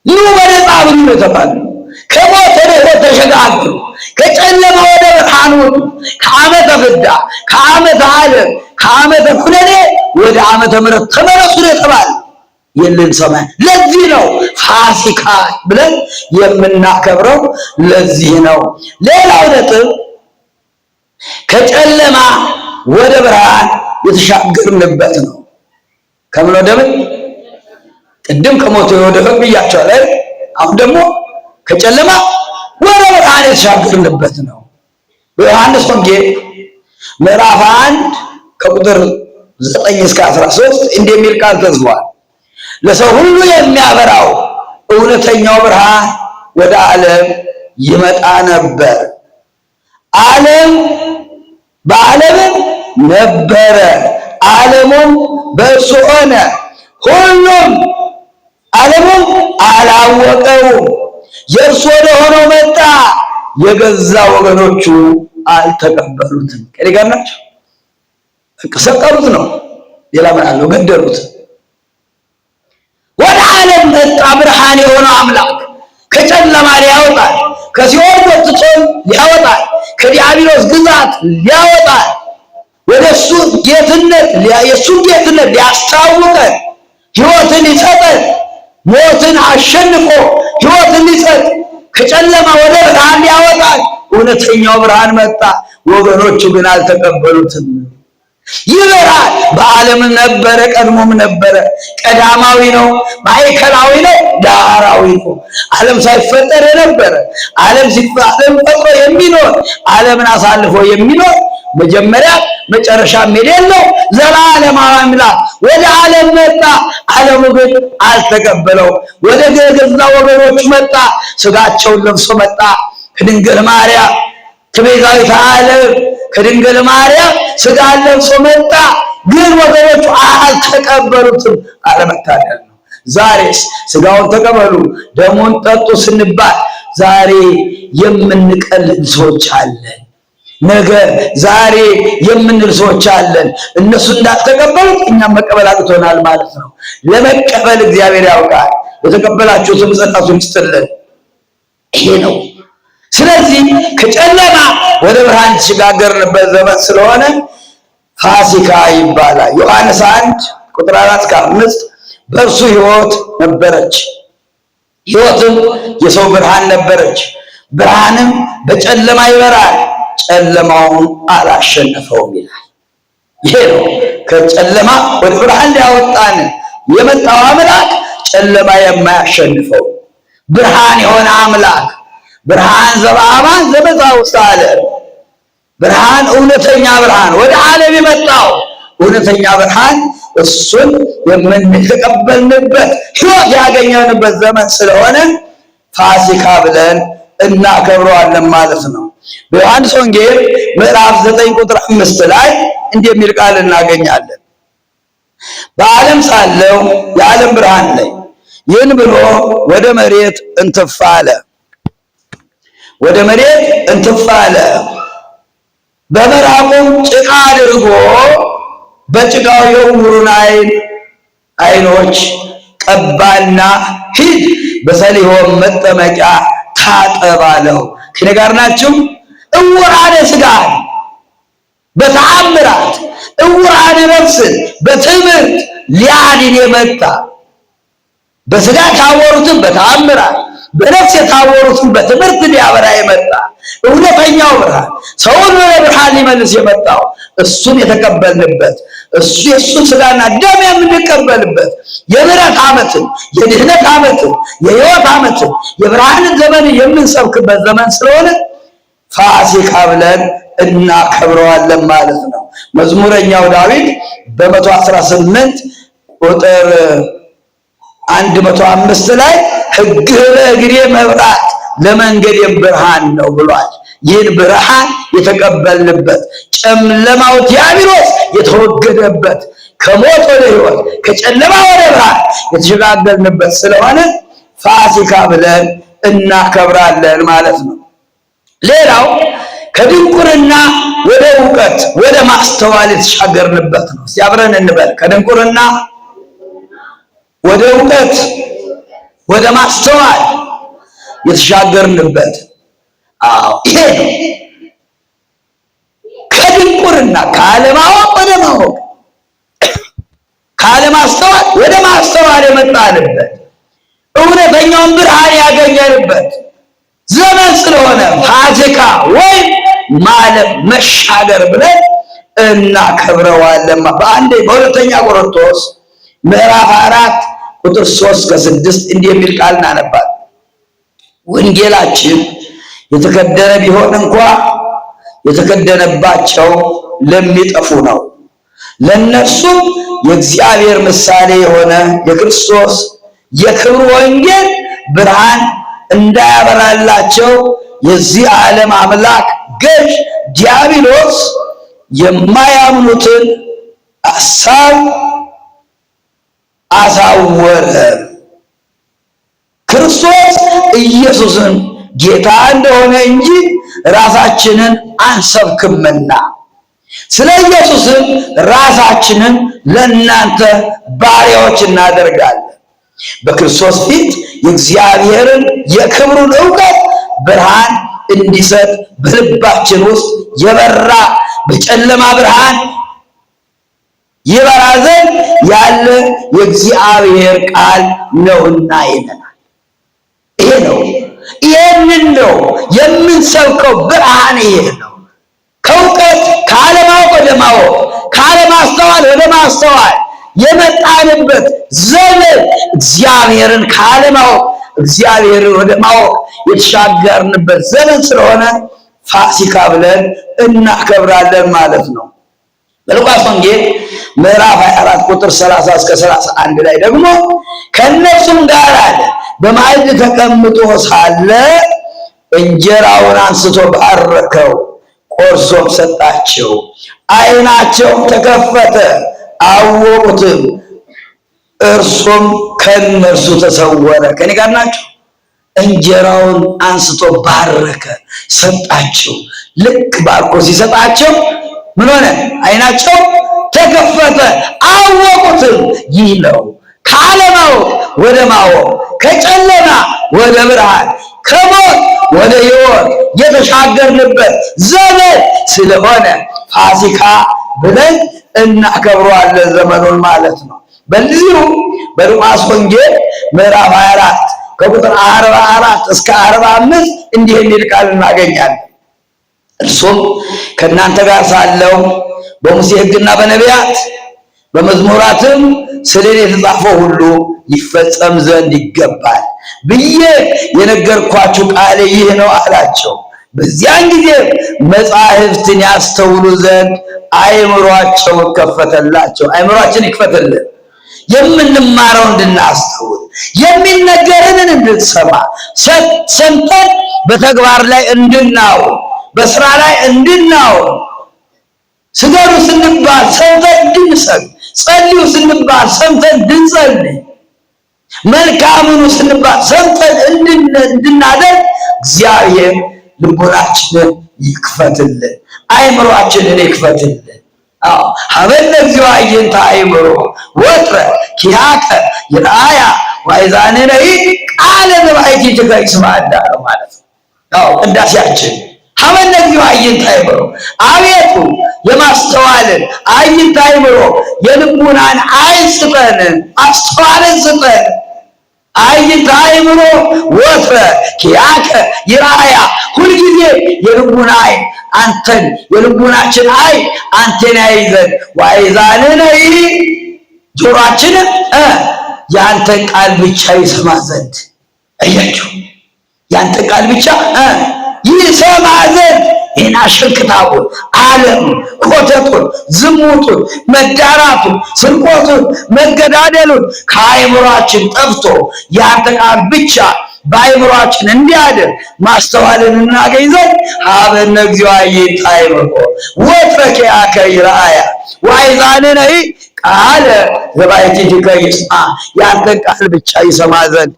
ነው። በነፃ ብሎ የተባለ ከሞት ወደ ሕይወት ተሸጋገሩ፣ ከጨለማ ወደ ብርሃን ወጡ፣ ከዓመተ ፍዳ፣ ከዓመተ ዓለም፣ ከዓመተ ኩነኔ ወደ ዓመተ ምሕረት ተመለሱ የተባለ የለን ሰማይ። ለዚህ ነው ፋሲካ ብለን የምናከብረው። ለዚህ ነው። ሌላው ነጥብ ከጨለማ ወደ ብርሃን የተሻገርንበት ነው። ከምን ወደ ምን? ቅድም ከሞት ወደ ሕይወት ብያቸዋለሁ። አሁን ደግሞ ከጨለማ ወደ ብርሃን የተሻገርንበት ነው። በዮሐንስ ወንጌል ምዕራፍ 1 ከቁጥር 9 እስከ 13 እንደሚል ቃል ተጽፏል። ለሰው ሁሉ የሚያበራው እውነተኛው ብርሃን ወደ ዓለም ይመጣ ነበር። በዓለምም ነበረ፣ ዓለሙም በእርሱ ሆነ፣ ዓለሙም አላወቀውም። የእርሱ ወደ ሆነው መጣ፣ የገዛ ወገኖቹ አልተቀበሉትም። ከኔ ጋር ናቸው። ሰቀሉት ነው። ሌላ ምን አለው? ገደሉት። ወደ ዓለም መጣ ብርሃን የሆነው አምላክ ከጨለማ ሊያወጣል፣ ከሲኦል ጎትቶ ሊያወጣል፣ ከዲያብሎስ ግዛት ሊያወጣል፣ ወደ እሱ ጌትነት የእሱን ጌትነት ሊያስታውቀን፣ ሕይወትን ሊሰጠን፣ ሞትን አሸንፎ ሕይወትን ሊሰጥ፣ ከጨለማ ወደ ብርሃን ሊያወጣል እውነተኛው ብርሃን መጣ። ወገኖቹ ግን አልተቀበሉትም። ይበራል። በዓለም ነበረ፣ ቀድሞም ነበረ። ቀዳማዊ ነው፣ ማዕከላዊ ነው፣ ዳራዊ ነው። ዓለም ሳይፈጠር የነበረ፣ ዓለም ፈጥሮ የሚኖር፣ ዓለምን አሳልፎ የሚኖር፣ መጀመሪያ መጨረሻም የሌለው ዘላለማዊ አምላክ ወደ ዓለም መጣ። ዓለሙ ግን አልተቀበለው። ወደ ገዛ ወገኖቹ መጣ። ስጋቸውን ለብሶ መጣ። ከድንግል ማርያም ከቤዛዊተ ዓለም ከድንግል ማርያም ስጋ ለብሶ መጣ። ግን ወገኖቹ አልተቀበሉትም። አለመታደል ነው። ዛሬስ ስጋውን ተቀበሉ ደሙን ጠጡ ስንባል ዛሬ የምንቀልድ ሰዎች አለን። ነገ ዛሬ የምንል ሰዎች አለን። እነሱ እንዳልተቀበሉት እኛም መቀበል አቅቶናል ማለት ነው። ለመቀበል እግዚአብሔር ያውቃል። የተቀበላችሁትን ጸጋውን ይስጥልን። ይሄ ነው። ስለዚህ ከጨለማ ወደ ብርሃን የተሸጋገርንበት ዘመን ስለሆነ ፋሲካ ይባላል። ዮሐንስ 1 ቁጥር 4-5 በእርሱ ሕይወት ነበረች፣ ሕይወትም የሰው ብርሃን ነበረች። ብርሃንም በጨለማ ይበራል፣ ጨለማውን አላሸነፈውም ይላል። ይሄ ነው ከጨለማ ወደ ብርሃን ሊያወጣን የመጣው አምላክ፣ ጨለማ የማያሸንፈው ብርሃን የሆነ አምላክ። ብርሃን ዘበአማን ዘበዛውስተ ዓለም፣ ብርሃን እውነተኛ ብርሃን ወደ ዓለም የመጣው እውነተኛ ብርሃን እሱን የምንተቀበልንበት ሕይወት ያገኘንበት ዘመን ስለሆነ ፋሲካ ብለን እናከብረዋለን ማለት ነው። በዮሐንስ ወንጌል ምዕራፍ 9 ቁጥር 5 ላይ እንዲህ የሚል ቃል እናገኛለን። በዓለም ሳለሁ የዓለም ብርሃን ነኝ፣ ይህን ብሎ ወደ መሬት እንትፍ አለ። ወደ መሬት እንትፍ አለ። በምራቁም ጭቃ አድርጎ በጭቃው የዕውሩን ዓይኖች ቀባና ሂድ በሰሊሆም መጠመቂያ ታጠብ አለው። ከኔ ጋር ናችሁ? ዕውራነ ሥጋን በተአምራት ዕውራነ ነፍስን በትምህርት ሊያድን የመጣ በሥጋ የታወሩትን በተአምራት በነፍስ የታወሩትን በትምህርት ሊያበራ የመጣ እውነተኛው ብርሃን ሰውን ወደ ብርሃን ሊመልስ የመጣው እሱን የተቀበልንበት እሱ የእሱን ሥጋና ደም የምንቀበልበት የምሕረት ዓመትን የድህነት ዓመትን የሕይወት ዓመትን የብርሃንን ዘመን የምንሰብክበት ዘመን ስለሆነ ፋሲካ ብለን እናከብረዋለን ማለት ነው። መዝሙረኛው ዳዊት በ118 ቁጥር 105 ላይ ሕግህ ለእግሬ መብራት ለመንገዴም ብርሃን ነው ብሏል። ይህን ብርሃን የተቀበልንበት ጨለማው ዲያብሎስ የተወገደበት ከሞት ወደ ሕይወት ከጨለማ ወደ ብርሃን የተሸጋገርንበት ስለሆነ ፋሲካ ብለን እናከብራለን ማለት ነው። ሌላው ከድንቁርና ወደ እውቀት ወደ ማስተዋል የተሻገርንበት ነው። እስቲ አብረን እንበል። ከድንቁርና ወደ እውቀት ወደ ማስተዋል የተሻገርንበት ይሄ ነው። ከድንቁርና ካለማወቅ ወደ ማወቅ፣ ካለማስተዋል ወደ ማስተዋል የመጣንበት እውነተኛውን ብርሃን ያገኘንበት ዘመን ስለሆነ ፋሲካ ወይም ማለፍ መሻገር ብለን እናከብረዋለን። በሁለተኛ ቆሮንቶስ ምዕራፍ 4 ቁጥር 3-6 እንዲህ የሚል ቃል እናነባለን። ወንጌላችን የተከደነ ቢሆን እንኳ የተከደነባቸው ለሚጠፉ ነው፣ ለነርሱም የእግዚአብሔር ምሳሌ የሆነ የክርስቶስ የክብሩ ወንጌል ብርሃን እንዳያበራላቸው የዚህ ዓለም አምላክ ገዥ ዲያብሎስ የማያምኑትን ሐሳብ አሳወረ። ክርስቶስ ኢየሱስን ጌታ እንደሆነ እንጂ ራሳችንን አንሰብክምና ስለ ኢየሱስም ራሳችንን ለእናንተ ባሪያዎች እናደርጋለን። በክርስቶስ ፊት የእግዚአብሔርን የክብሩን ዕውቀት ብርሃን እንዲሰጥ በልባችን ውስጥ የበራ በጨለማ ብርሃን ይበራ ዘንድ ያለ የእግዚአብሔር ቃል ነውና ይለናል። ይሄ ነው። ይሄንን ነው የምንሰብከው ብርሃን። ይሄ ነው ከእውቀት ከአለማወቅ ወደ ማወቅ ካለማስተዋል ወደ ማስተዋል የመጣንበት ዘመን እግዚአብሔርን ካለማወቅ እግዚአብሔርን ወደ ማወቅ የተሻገርንበት ዘመን ስለሆነ ፋሲካ ብለን እናከብራለን ማለት ነው። በሉቃስ ወንጌል ምዕራፍ 24 ቁጥር 30-31 ላይ ደግሞ ከእነርሱም ጋር አለ በማዕድ ተቀምጦ ሳለ እንጀራውን አንስቶ ባረከው፣ ቆርሶም ሰጣቸው። ዓይናቸው ተከፈተ፣ አወቁትም፣ እርሱም ከእነርሱ ተሰወረ። ከኔ ጋር ናቸው። እንጀራውን አንስቶ ባረከ፣ ሰጣቸው። ልክ ባርኮ ሲሰጣቸው ምን ሆነ? ዓይናቸው ተከፈተ፣ አወቁትም። ይህ ነው ከአለማወቅ ወደ ማወቅ፣ ከጨለማ ወደ ብርሃን፣ ከሞት ወደ ሕይወት የተሻገርንበት ዘመን ስለሆነ ፋሲካ ብለን እናከብረዋለን ዘመኑን ማለት ነው። በዚሁ በሉቃስ ወንጌል ምዕራፍ 24 ከቁጥር 44-45 እንዲህ የሚል ቃል እናገኛለን። እርሱም ከእናንተ ጋር ሳለው በሙሴ ሕግና በነቢያት በመዝሙራትም ስለ እኔ የተጻፈው ሁሉ ይፈጸም ዘንድ ይገባል ብዬ የነገርኳችሁ ቃሌ ይህ ነው አላቸው። በዚያን ጊዜ መጻሕፍትን ያስተውሉ ዘንድ አእምሯቸውን ከፈተላቸው። አእምሯችን ይክፈትልን፣ የምንማረው እንድናስተውል፣ የሚነገረንን እንድንሰማ፣ ሰምተን በተግባር ላይ እንድናውል፣ በስራ ላይ እንድናውል፣ ስገዱ ስንባል ሰምተን እንድንሰግድ፣ ጸልዩ ስንባል ሰምተን እንድንጸልይ፣ መልካሙን ስንባል ሰምተን እንድናደርግ እግዚአብሔር ልቦናችንን ይክፈትልን፣ አእምሯችንን ይክፈትልን። ሀበነ እግዚኦ አዕይንተ አእምሮ ወጥረ ኪያከ ይርአያ ወአእዛንነሂ ቃለ ዘባሕቲትከ ይስምዓነ ነው ማለት ነው። ቅዳሴያችን ሀበነ እግዚኦ አዕይንተ አእምሮ፣ አቤቱ የማስተዋልን አዕይንተ አእምሮ የልቡናን ዓይን ስጠን፣ ማስተዋልን ስጠን። አዕይንተ አእምሮ ወትረ ኪያከ ይርአያ፣ ሁልጊዜ የልቡና ዓይን አንተን፣ የልቡናችን ዓይን አንተን ያይ ዘንድ፣ ወአእዛንነሂ ጆሮአችንን የአንተን ቃል ብቻ ይሰማ ዘንድ። እያችሁ የአንተን ቃል ብቻ ይሰማ ዘንድ ይህን አሽርክታቡን ዓለም ኮተቱን ዝሙቱን መዳራቱን ስርቆቱን መገዳደሉን ከአእምሯችን ጠፍቶ ያንተ ቃል ብቻ በአእምሯችን እንዲያድር ማስተዋልን እናገኝ ዘንድ ሀበነ እግዚኦ አይታይምቆ ወትረኪያከ ይርአያ ዋይዛንነ ቃለ ዘባሕቲትከ ይስማ ያንተን ቃል ብቻ ይሰማ ዘንድ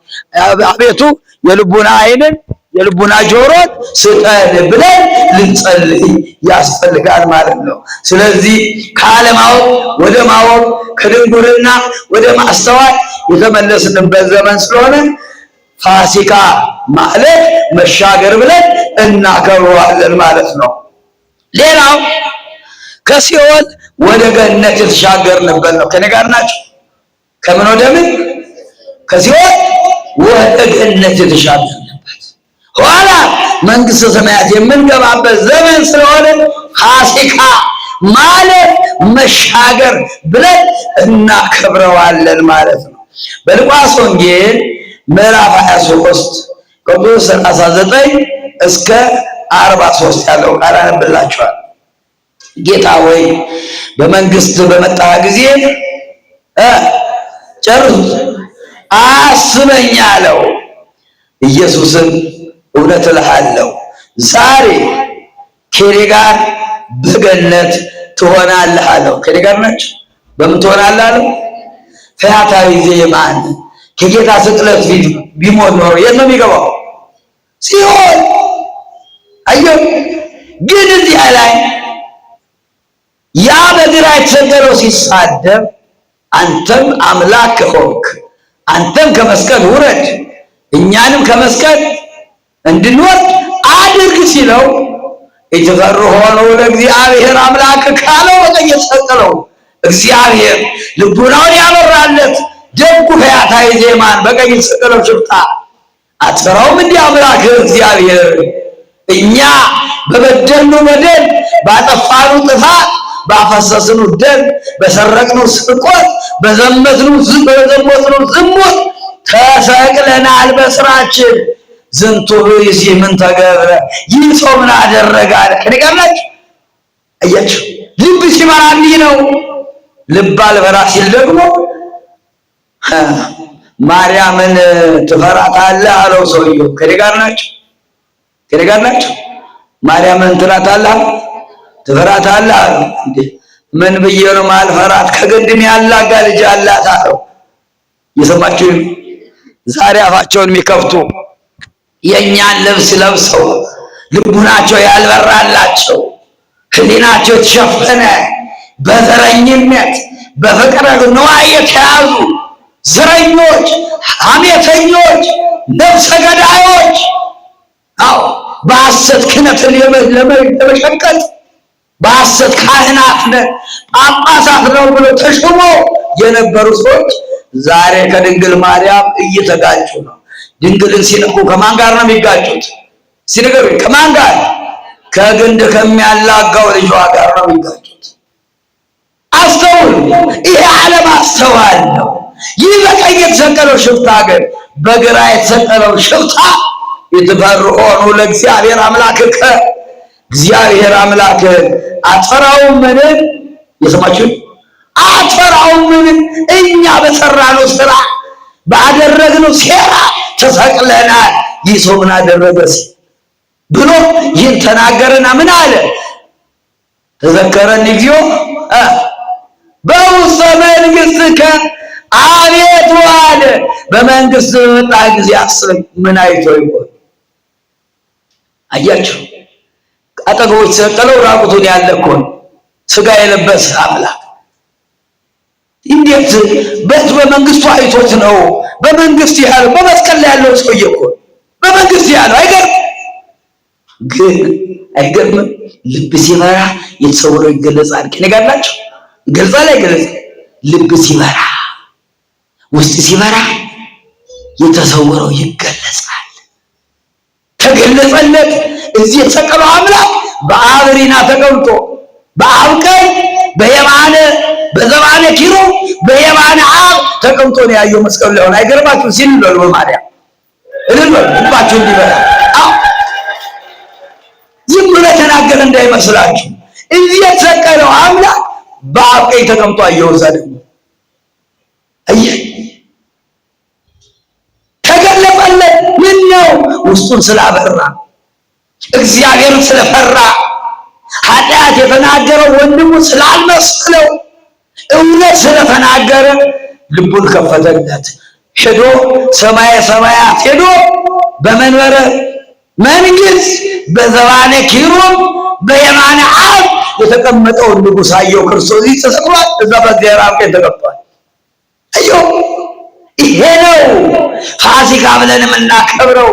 አቤቱ የልቡና ዓይንን የልቡና ጆሮን ስጠን ብለን ልንጸልይ ያስፈልጋል ማለት ነው። ስለዚህ ከአለማወቅ ወደ ማወቅ ከድንቁርና ወደ ማስተዋል የተመለስንበት ዘመን ስለሆነ ፋሲካ ማለት መሻገር ብለን እናከብረዋለን ማለት ነው። ሌላው ከሲኦል ወደ ገነት የተሻገርንበት ነው። ከኔ ጋር ናቸው? ከምን ወደ ምን? ከሲኦል ወደ ገነት የተሻገርንበት ኋላ መንግስተ ሰማያት የምንገባበት ዘመን ስለሆነ ፋሲካ ማለት መሻገር ብለን እናከብረዋለን ማለት ነው። በሉቃስ ወንጌል ምዕራፍ 23 ቁጥር 39 እስከ 43 ያለው ቃል አነብላችኋል። ጌታ ሆይ በመንግስት በመጣ ጊዜ ጨርሱት አስበኝ አለው። ኢየሱስም እውነት እልሃለሁ ዛሬ ከእኔ ጋር በገነት ትሆናለህ አለው። ከእኔ ጋር ናቸው? በምን ትሆናለህ አለው? ፈያታዊ ዘየማን ከጌታ ስቅለት ፊት ቢሞት ኖሮ የት ነው የሚገባው? ሲኦል። አየሁ። ግን እዚያ ላይ ያ በግራ የተሰቀለው ሲሳደብ አንተም አምላክ ከሆንክ አንተም ከመስቀል ውረድ እኛንም ከመስቀል እንድንወርድ አድርግ ሲለው የተፈርሆ ነው ለእግዚአብሔር አምላክ ካለው በቀኝ የተሰቀለው እግዚአብሔር ልቡናውን ያበራለት ደጉ ፈያታዊ ዘየማን በቀኝ የተሰቀለው ሽፍታ አትፈራውም? እንዲህ አምላክ እግዚአብሔር እኛ በበደልነው በደል ባጠፋነው ጥፋት ባፈሰስነው ደም በሰረቅነው ስርቆት በዘመትነው ዝሙት ተሰቅለናል በስራችን። ዝንቱ ብእሲ ምን ተገብረ ይህ ሰው ምን አደረገ አለ። ከኔ ጋር ናችሁ? አያችሁ ልብ ሲበራ እንዲህ ነው። ልብ አልበራ ሲል ደግሞ ማርያምን ትፈራታለህ አለው ሰውየው። ከኔ ጋር ናችሁ? ከኔ ጋር ናችሁ? ማርያምን ትላታለህ ትፈራታለህ አለው። እንዴ ምን ብዬ ነው ማልፈራት? ከግንድም ያላጋ ልጅ አላት አለው። የሰማችሁ ዛሬ አፋቸውን የሚከፍቱ የእኛን ልብስ ለብሰው ልቡናቸው ያልበራላቸው ሕሊናቸው የተሸፈነ በዘረኝነት በፍቅረ ነዋይ የተያዙ ዘረኞች፣ ሐሜተኞች፣ ነፍሰ ገዳዮች በሐሰት ክህነትን ለመሸቀጥ በሐሰት ካህናት ነን ጳጳሳት ነው ብሎ ተሾሞ የነበሩ ሰዎች ዛሬ ከድንግል ማርያም እየተጋጩ ነው። ድንግልን ሲነኩ ከማን ጋር ነው የሚጋጩት? ሲነገሩ ከማን ጋር? ከግንድ ከሚያላጋው ልጇ ጋር ነው የሚጋጩት። አስተውሉ። ይሄ ዓለም አስተዋል ነው። ይህ በቀኝ የተሰቀለው ሽፍታ ግን በግራ የተሰቀለው ሽፍታ የተፈርዖ ነው ለእግዚአብሔር አምላክከ እግዚአብሔር አምላክ አትፈራውም? ምን የሰማችሁ? አትፈራውም? ምን እኛ በሰራነው ስራ ባደረግነው ሴራ ተሰቅለናል። ይህ ሰው ምን አደረገ ብሎ ይህን ተናገረና ምን አለ? ተዘከረኒ እግዚኦ በውስተ መንግሥትከ አቤቱ አለ። በመንግስት በመጣ ጊዜ አስበኝ። ምን አይቶ ይሆን? አያችሁ አጠገቡ የተሰቀለው ራቁቱን ያለ እኮ ነው፣ ስጋ የለበሰ አምላክ። እንዴት በመንግስቱ አይቶት ነው? በመንግስት ያለው በመስቀል ላይ ያለው ሰውዬ እኮ በመንግስት ያለው አይገርም? ግን አይገርምም? ልብ ሲበራ የተሰወረው ይገለጻል። ከኔ ጋር ናቸው? ይገልጻል አይገለጽም? ልብ ሲበራ ውስጥ ሲበራ የተሰወረው ይገለጻል። ተገለጸለት። እዚህ የተሰቀለው አምላክ በአብ ሪና ተቀምጦ በአብ ቀኝ በየማነ በዘባነ ኪሩ በየማነ አብ ተቀምጦ ነው ያየው መስቀሉ ላይ ሆነ። አይገርማችሁ? ሲል ነው በማርያም እልል በሉ ልባችሁ እንዲበራ። ዝም ብሎ የምናገር እንዳይመስላችሁ። እዚህ የተሰቀለው አምላክ በአብ ቀኝ ተቀምጦ አየሁ። እዛ ደግሞ ተገለጠለት። ምን ነው? ውስጡን ስላበራ፣ እግዚአብሔርን ስለፈራ፣ ኃጢአት የተናገረው ወንድሙ ስላልመሰለው፣ እውነት ስለተናገረ ልቡን ከፈተለት። ሄዶ ሰማየ ሰማያት ሄዶ በመንበረ መንግሥት በዘባነ ኪሩብ በየማነ አብ የተቀመጠውን ንጉሥ አየው። ክርስቶስ ተሰቅሏል። እዛ በእግዚአብሔር አብ ቀኝ ተቀምጧል። አየው። ይሄ ነው ፋሲካ ብለን የምናከብረው፣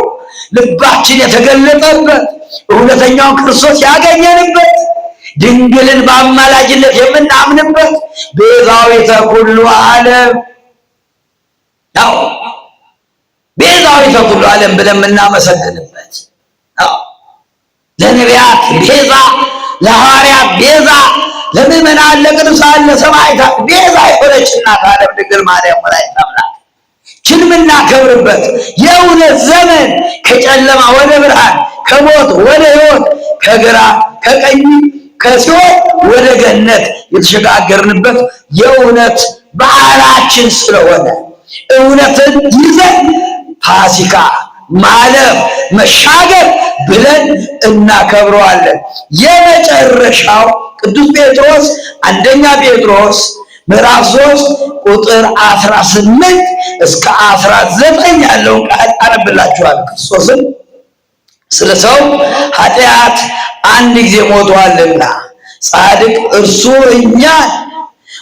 ልባችን የተገለጠበት፣ እውነተኛውን ክርስቶስ ያገኘንበት፣ ድንግልን በአማላጅነት የምናምንበት፣ ቤዛዊተ ኩሉ ዓለም ነው። ቤዛዊተ ኩሉ ዓለም ብለን የምናመሰግንበት፣ ለነቢያት ቤዛ፣ ለሐዋርያት ቤዛ፣ ለምእመናን፣ ለቅዱሳን፣ ለሰማዕታት ቤዛ የሆነች እናት ዓለም ድንግል ማርያም ወላዲተ አምላክ ችን የምናከብርበት የእውነት ዘመን ከጨለማ ወደ ብርሃን፣ ከሞት ወደ ሕይወት፣ ከግራ ከቀኝ ከሲኦል ወደ ገነት የተሸጋገርንበት የእውነት በዓላችን ስለሆነ እውነትን ይዘን ፋሲካ ማለፍ መሻገር ብለን እናከብረዋለን። የመጨረሻው ቅዱስ ጴጥሮስ አንደኛ ጴጥሮስ ምዕራፍ 3 ቁጥር 18 እስከ 19 ያለውን ቃል አነብላችኋለሁ። ክርስቶስም ስለ ሰው ኃጢአት አንድ ጊዜ ሞቷልና ጻድቅ እርሱ እኛን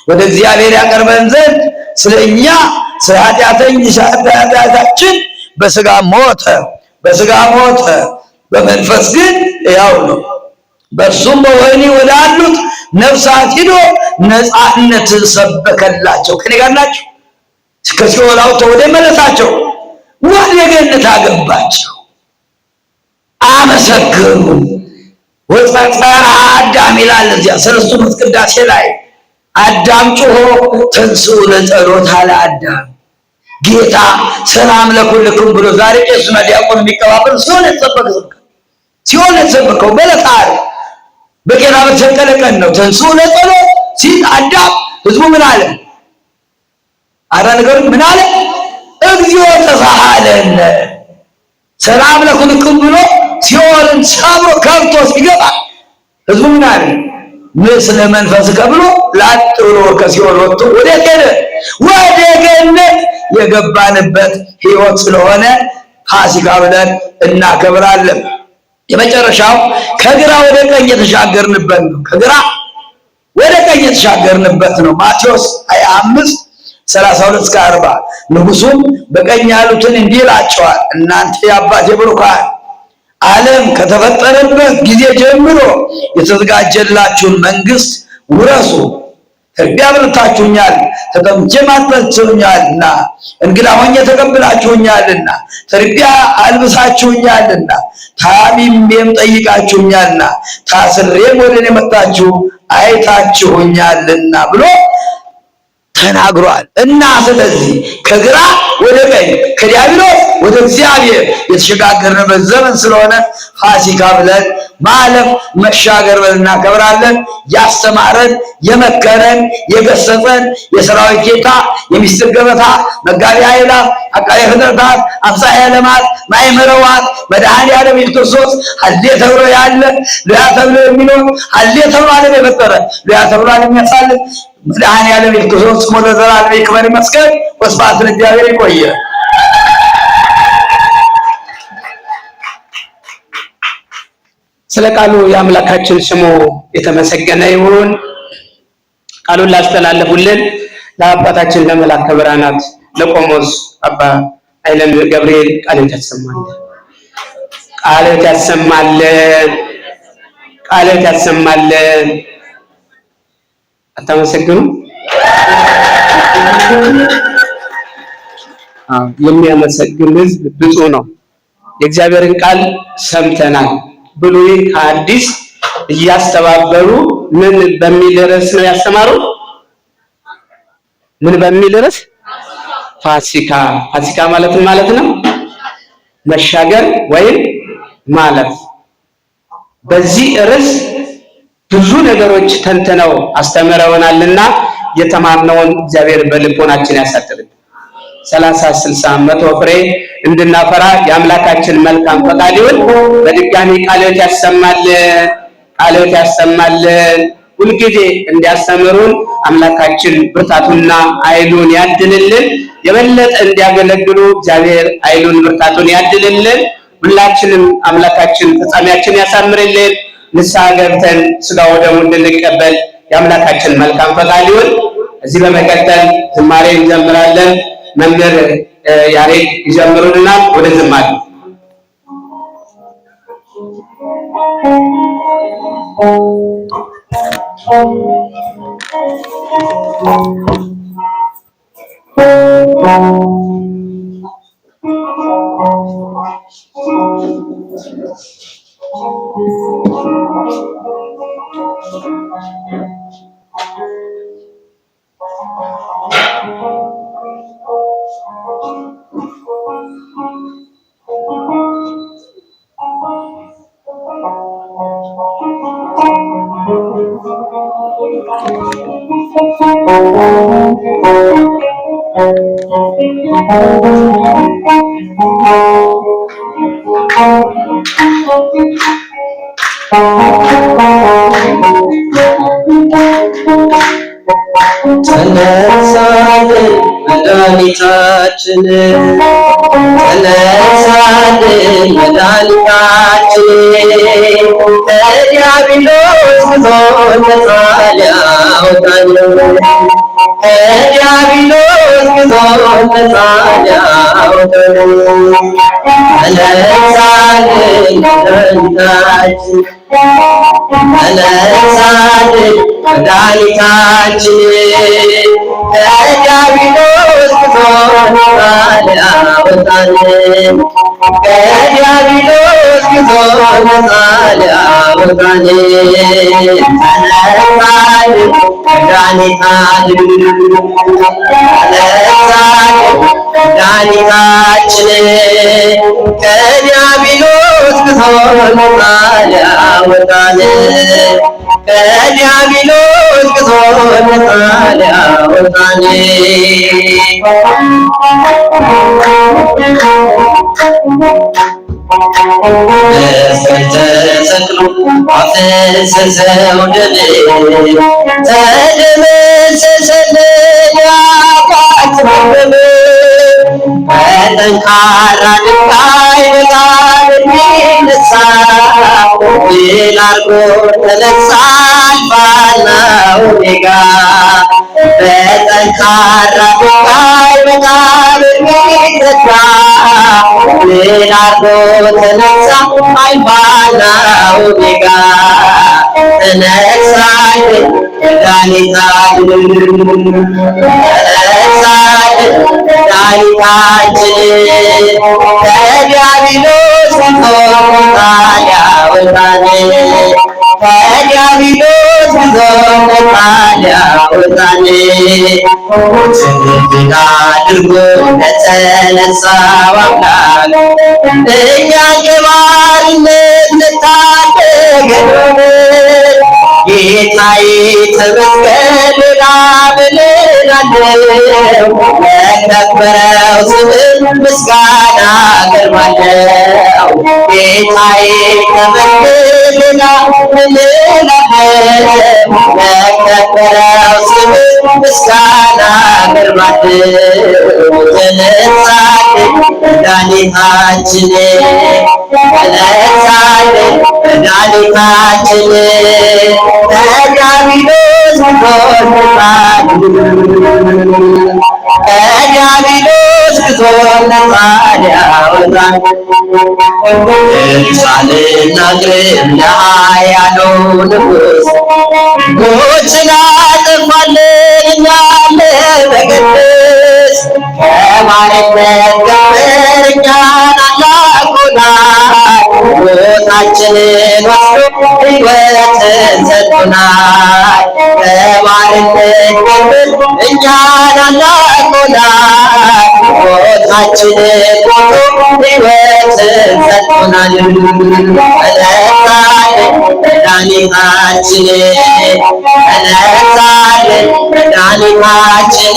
ወደ እግዚአብሔር ያቀርበን ዘንድ ስለ እኛ ስለ ኃጢአታችን በሥጋ ሞተ። በመንፈስ ግን ሕያው ነው። በእርሱም በወህኒ ወዳሉት ነፍሳት ሂዶ ነፃነትን ሰበከላቸው። ከኔ ጋር ናቸው። ከሲኦል አውጥቶ ወደ መለሳቸው፣ ወደ ገነት አገባቸው። አመሰገኑ። ወጸጸረ አዳም ይላል እዚያ ሰለስቱ ምዕት ቅዳሴ ላይ አዳም ጮሆ ተንሥኡ ለጸሎት አለ አዳም። ጌታ ሰላም ለኩልክም ብሎ ዛሬ ቄሱና ዲያቆን የሚቀባበል ሲሆን የተሰበከው በዕለተ ዓርብ በጌታ በተሰቀለ ቀን ነው። ተንሥኡ ለጸሎት ሲል አዳም ህዝቡ ምን አለ? አረ ነገር ምን አለ? እግዚኦ ተሳሃለነ ሰላም ለኩልክም ብሎ ሲኦልን ሰብሮ ከብቶ ሲገባ ህዝቡ ምን አለ? ምስለ መንፈስከ ብሎ ላጥ ብሎ ከሲኦል ወጥቶ ወዴት ሄደ? ወደ ገነት የገባንበት ሕይወት ስለሆነ ፋሲካ ብለን እናከብራለን። የመጨረሻው ከግራ ወደ ቀኝ የተሻገርንበት ነው። ከግራ ወደ ቀኝ የተሻገርንበት ነው። ማቴዎስ 25:32-40 ንጉሡም በቀኝ ያሉትን እንዲህ ይላቸዋል፣ እናንተ የአባቴ ብሩካን ዓለም ከተፈጠረበት ጊዜ ጀምሮ የተዘጋጀላችሁን መንግሥት ውረሱ። ተርቤ አብልታችሁኛል፣ ተጠምቼም አጠጥታችሁኛልና፣ እንግዳ ሆኜ ተቀብላችሁኛልና፣ ተርቤ አልብሳችሁኛልና፣ ታምሜም ጠይቃችሁኛልና፣ ታስሬም ወደ እኔ መጥታችሁ አይታችሁኛልና ብሎ ተናግሯል። እና ስለዚህ ከግራ ወደ ቀኝ ከዲያብሎስ ወደ እግዚአብሔር የተሸጋገርንበት ዘመን ስለሆነ ፋሲካ ብለን ማለፍ መሻገር ብለን እናከብራለን። ያስተማረን፣ የመከረን፣ የገሰጸን የሰራዊት ጌታ የሚስጥር ገበታ መጋቢ ኃይላት አቃቤ ፍጥረታት አምሳየ ዓለማት ማእምረዋት መድኃኔዓለም ክርስቶስ ሀሌ ተብሎ ያለ ሉያ ተብሎ የሚኖር ሀሌ ተብሎ ዓለም የፈጠረ ሉያ ተብሎ ዓለም ያሳልፍ መድኃኔዓለም ክርስቶስ ስሙ ለዘላለም ይክበር ይመስገን። ወስብሐት ለእግዚአብሔር። ይቆየ። ስለ ቃሉ የአምላካችን ስሙ የተመሰገነ ይሁን። ቃሉን ላስተላለፉልን ለአባታችን ለመላከ ብርሃናት ለቆሞስ አባ ኃይለ ገብርኤል ቃልዎት ያሰማልን። አታመሰግኑ? የሚያመሰግን ሕዝብ ብፁዕ ነው። የእግዚአብሔርን ቃል ሰምተናል። ብሉይ ከአዲስ እያስተባበሩ ምን በሚል ርዕስ ነው ያስተማሩ? ምን በሚል ርዕስ? ፋሲካ። ፋሲካ ማለት ምን ማለት ነው? መሻገር ወይም ማለፍ። በዚህ ርዕስ ብዙ ነገሮች ተንትነው አስተምረውናልና የተማርነውን እግዚአብሔር በልቦናችን ያሳድርልን። 30፣ 60፣ 100 ፍሬ እንድናፈራ የአምላካችን መልካም ፈቃድ ይሁን። በድጋሚ ቃለ ሕይወት ያሰማልን፣ ቃለ ሕይወት ያሰማልን። ሁልጊዜ እንዲያስተምሩን አምላካችን ብርታቱንና ኃይሉን ያድልልን። የበለጠ እንዲያገለግሉ እግዚአብሔር ኃይሉን ብርታቱን ያድልልን። ሁላችንም አምላካችን ፍጻሜያችን ያሳምርልን። ንስሐ ገብተን ሥጋ ወደሙ እንድንቀበል የአምላካችን መልካም ፈቃድ ይሁን። እዚህ በመቀጠል ዝማሬ እንዘምራለን። መምህር ያሬድ ይዘምሩልናል። ወደ ዝማሬ ተነሳልን መድኃኒታችን፣ ተነሳልን መድኃኒታችን፣ ከዲያብሎስ ጉዞ ነፃ ሊያወጣን፣ ከዲያብሎስ ጉዞ ነፃ ሊያወጣን፣ ተነሳልን መድኃኒታችን፣ ተነሳልን መድኃኒታችን፣ ከዲያብሎስ ጉዞ ነፃ ሊያወጣን፣ ከዲያብሎስ ጉዞ ነፃ ሊያወጣን፣ ተነሳልን መድኃኒታችን፣ ተነሳልን መድኃኒታችን፣ ከዲያብሎስ ጉዞ ነፃ ሊያወጣን፣ ከዲያብሎስ ጉዞ ነፃ ሊያወጣን፣ መስቀል ተሰቅሎ አፈሰሰው ደም፣ ተደመሰሰልን የኃጢአት መርገም፣ በጠንካራ ድንጋይ መቃብር ቢነሳ፣ ድል አድርጎ ተነሳ አልፋና ኦሜጋ፣ በጠንካራ ድንጋይ መቃብር ቢዘጋ፣ ድል አድርጎ ተነሳ አልፋና ኦሜጋ፣ ተነሳልን መድኃኒታችን፣ ተነሳልን መድኃኒታችን፣ ከዲያብሎስ ጉዞ ነፃ ሊያወጣን፣ ከዲያብሎስ ጉዞ ነፃ ሊያወጣን፣ ድል አድርጎ ለተነሳው አምላክ እኛን ከባርነት ልታደገን፣ ጌታዬ ተመስገን ሌላ ምን እላለሁ፣ ለከበረው ስምህ ምስጋና አቀርባለሁ። ጌታዬ ተመስገን ሌላ ምን እላለሁ፣ ለከበረው ስምህ ምስጋና አቀርባለሁ። ተነሳልን መድኃኒታችን፣ ተነሳልን መድኃኒታችን፣ ከዲያብሎስ ጉዞ ነፃ ከዲያብሎስ ጉዞ ነፃ ሊያወጣን፣ ድርሳንና ግርም ለኃያሉ ንጉሥ፣ ሞትን አጠፋልን እኛን ለመቀደስ፣ ከባርነት ቀንበር እኛን አላቆናል፣ ሞታችንን ወስዶ ሕይወትን ሰጥቶናል። ከባርነት ቀንበር እኛን አላቆናል፣ ሞታችንን ወስዶ ሕይወትን ሰጥቶናል። ተነሳልን መድኃኒታችን ተነሳልን መድኃኒታችን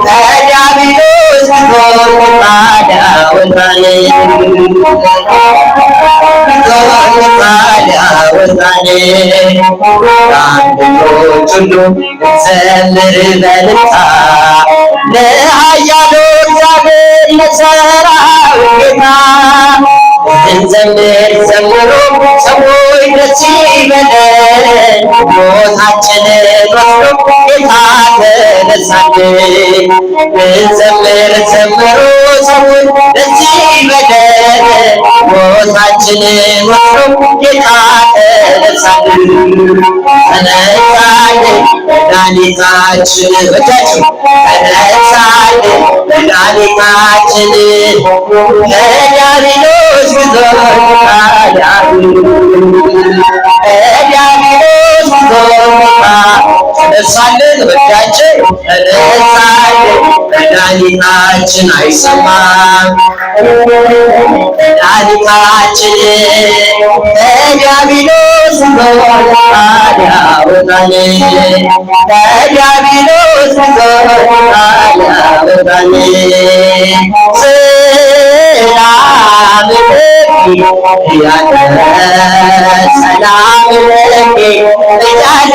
ከዲያብሎስ ታዲያ ወጣን ልጆች ሁሉ ዘምር በልልታ ለኃያሉ እግዚአብሔር ለሠራዊት ጌታ እንዘምር ዘምሩ ሰዎች ደስ ይበለን ሞታችንን ወስዶ ጌታ ተነሳልን። እንዘምር ዘምሩ ሰዎች ደስ ይበለን ሞታችንን ወስዶ ጌታ ተነሳልን። ተነሳልን መድኃኒታችን በእጃችሁ ተነሳልን መድኃኒታችን ከዲያብሎስ ተነሳልን በእጃችን ተነሳልን መድኃኒታችን አይሰማም መድኃኒታችን ከዲያብሎስ ታዲያ ወጣን ከዲያብሎስ ታዲያ ወጣን ሰላም ያለ ሰላም ለኪ እያሉ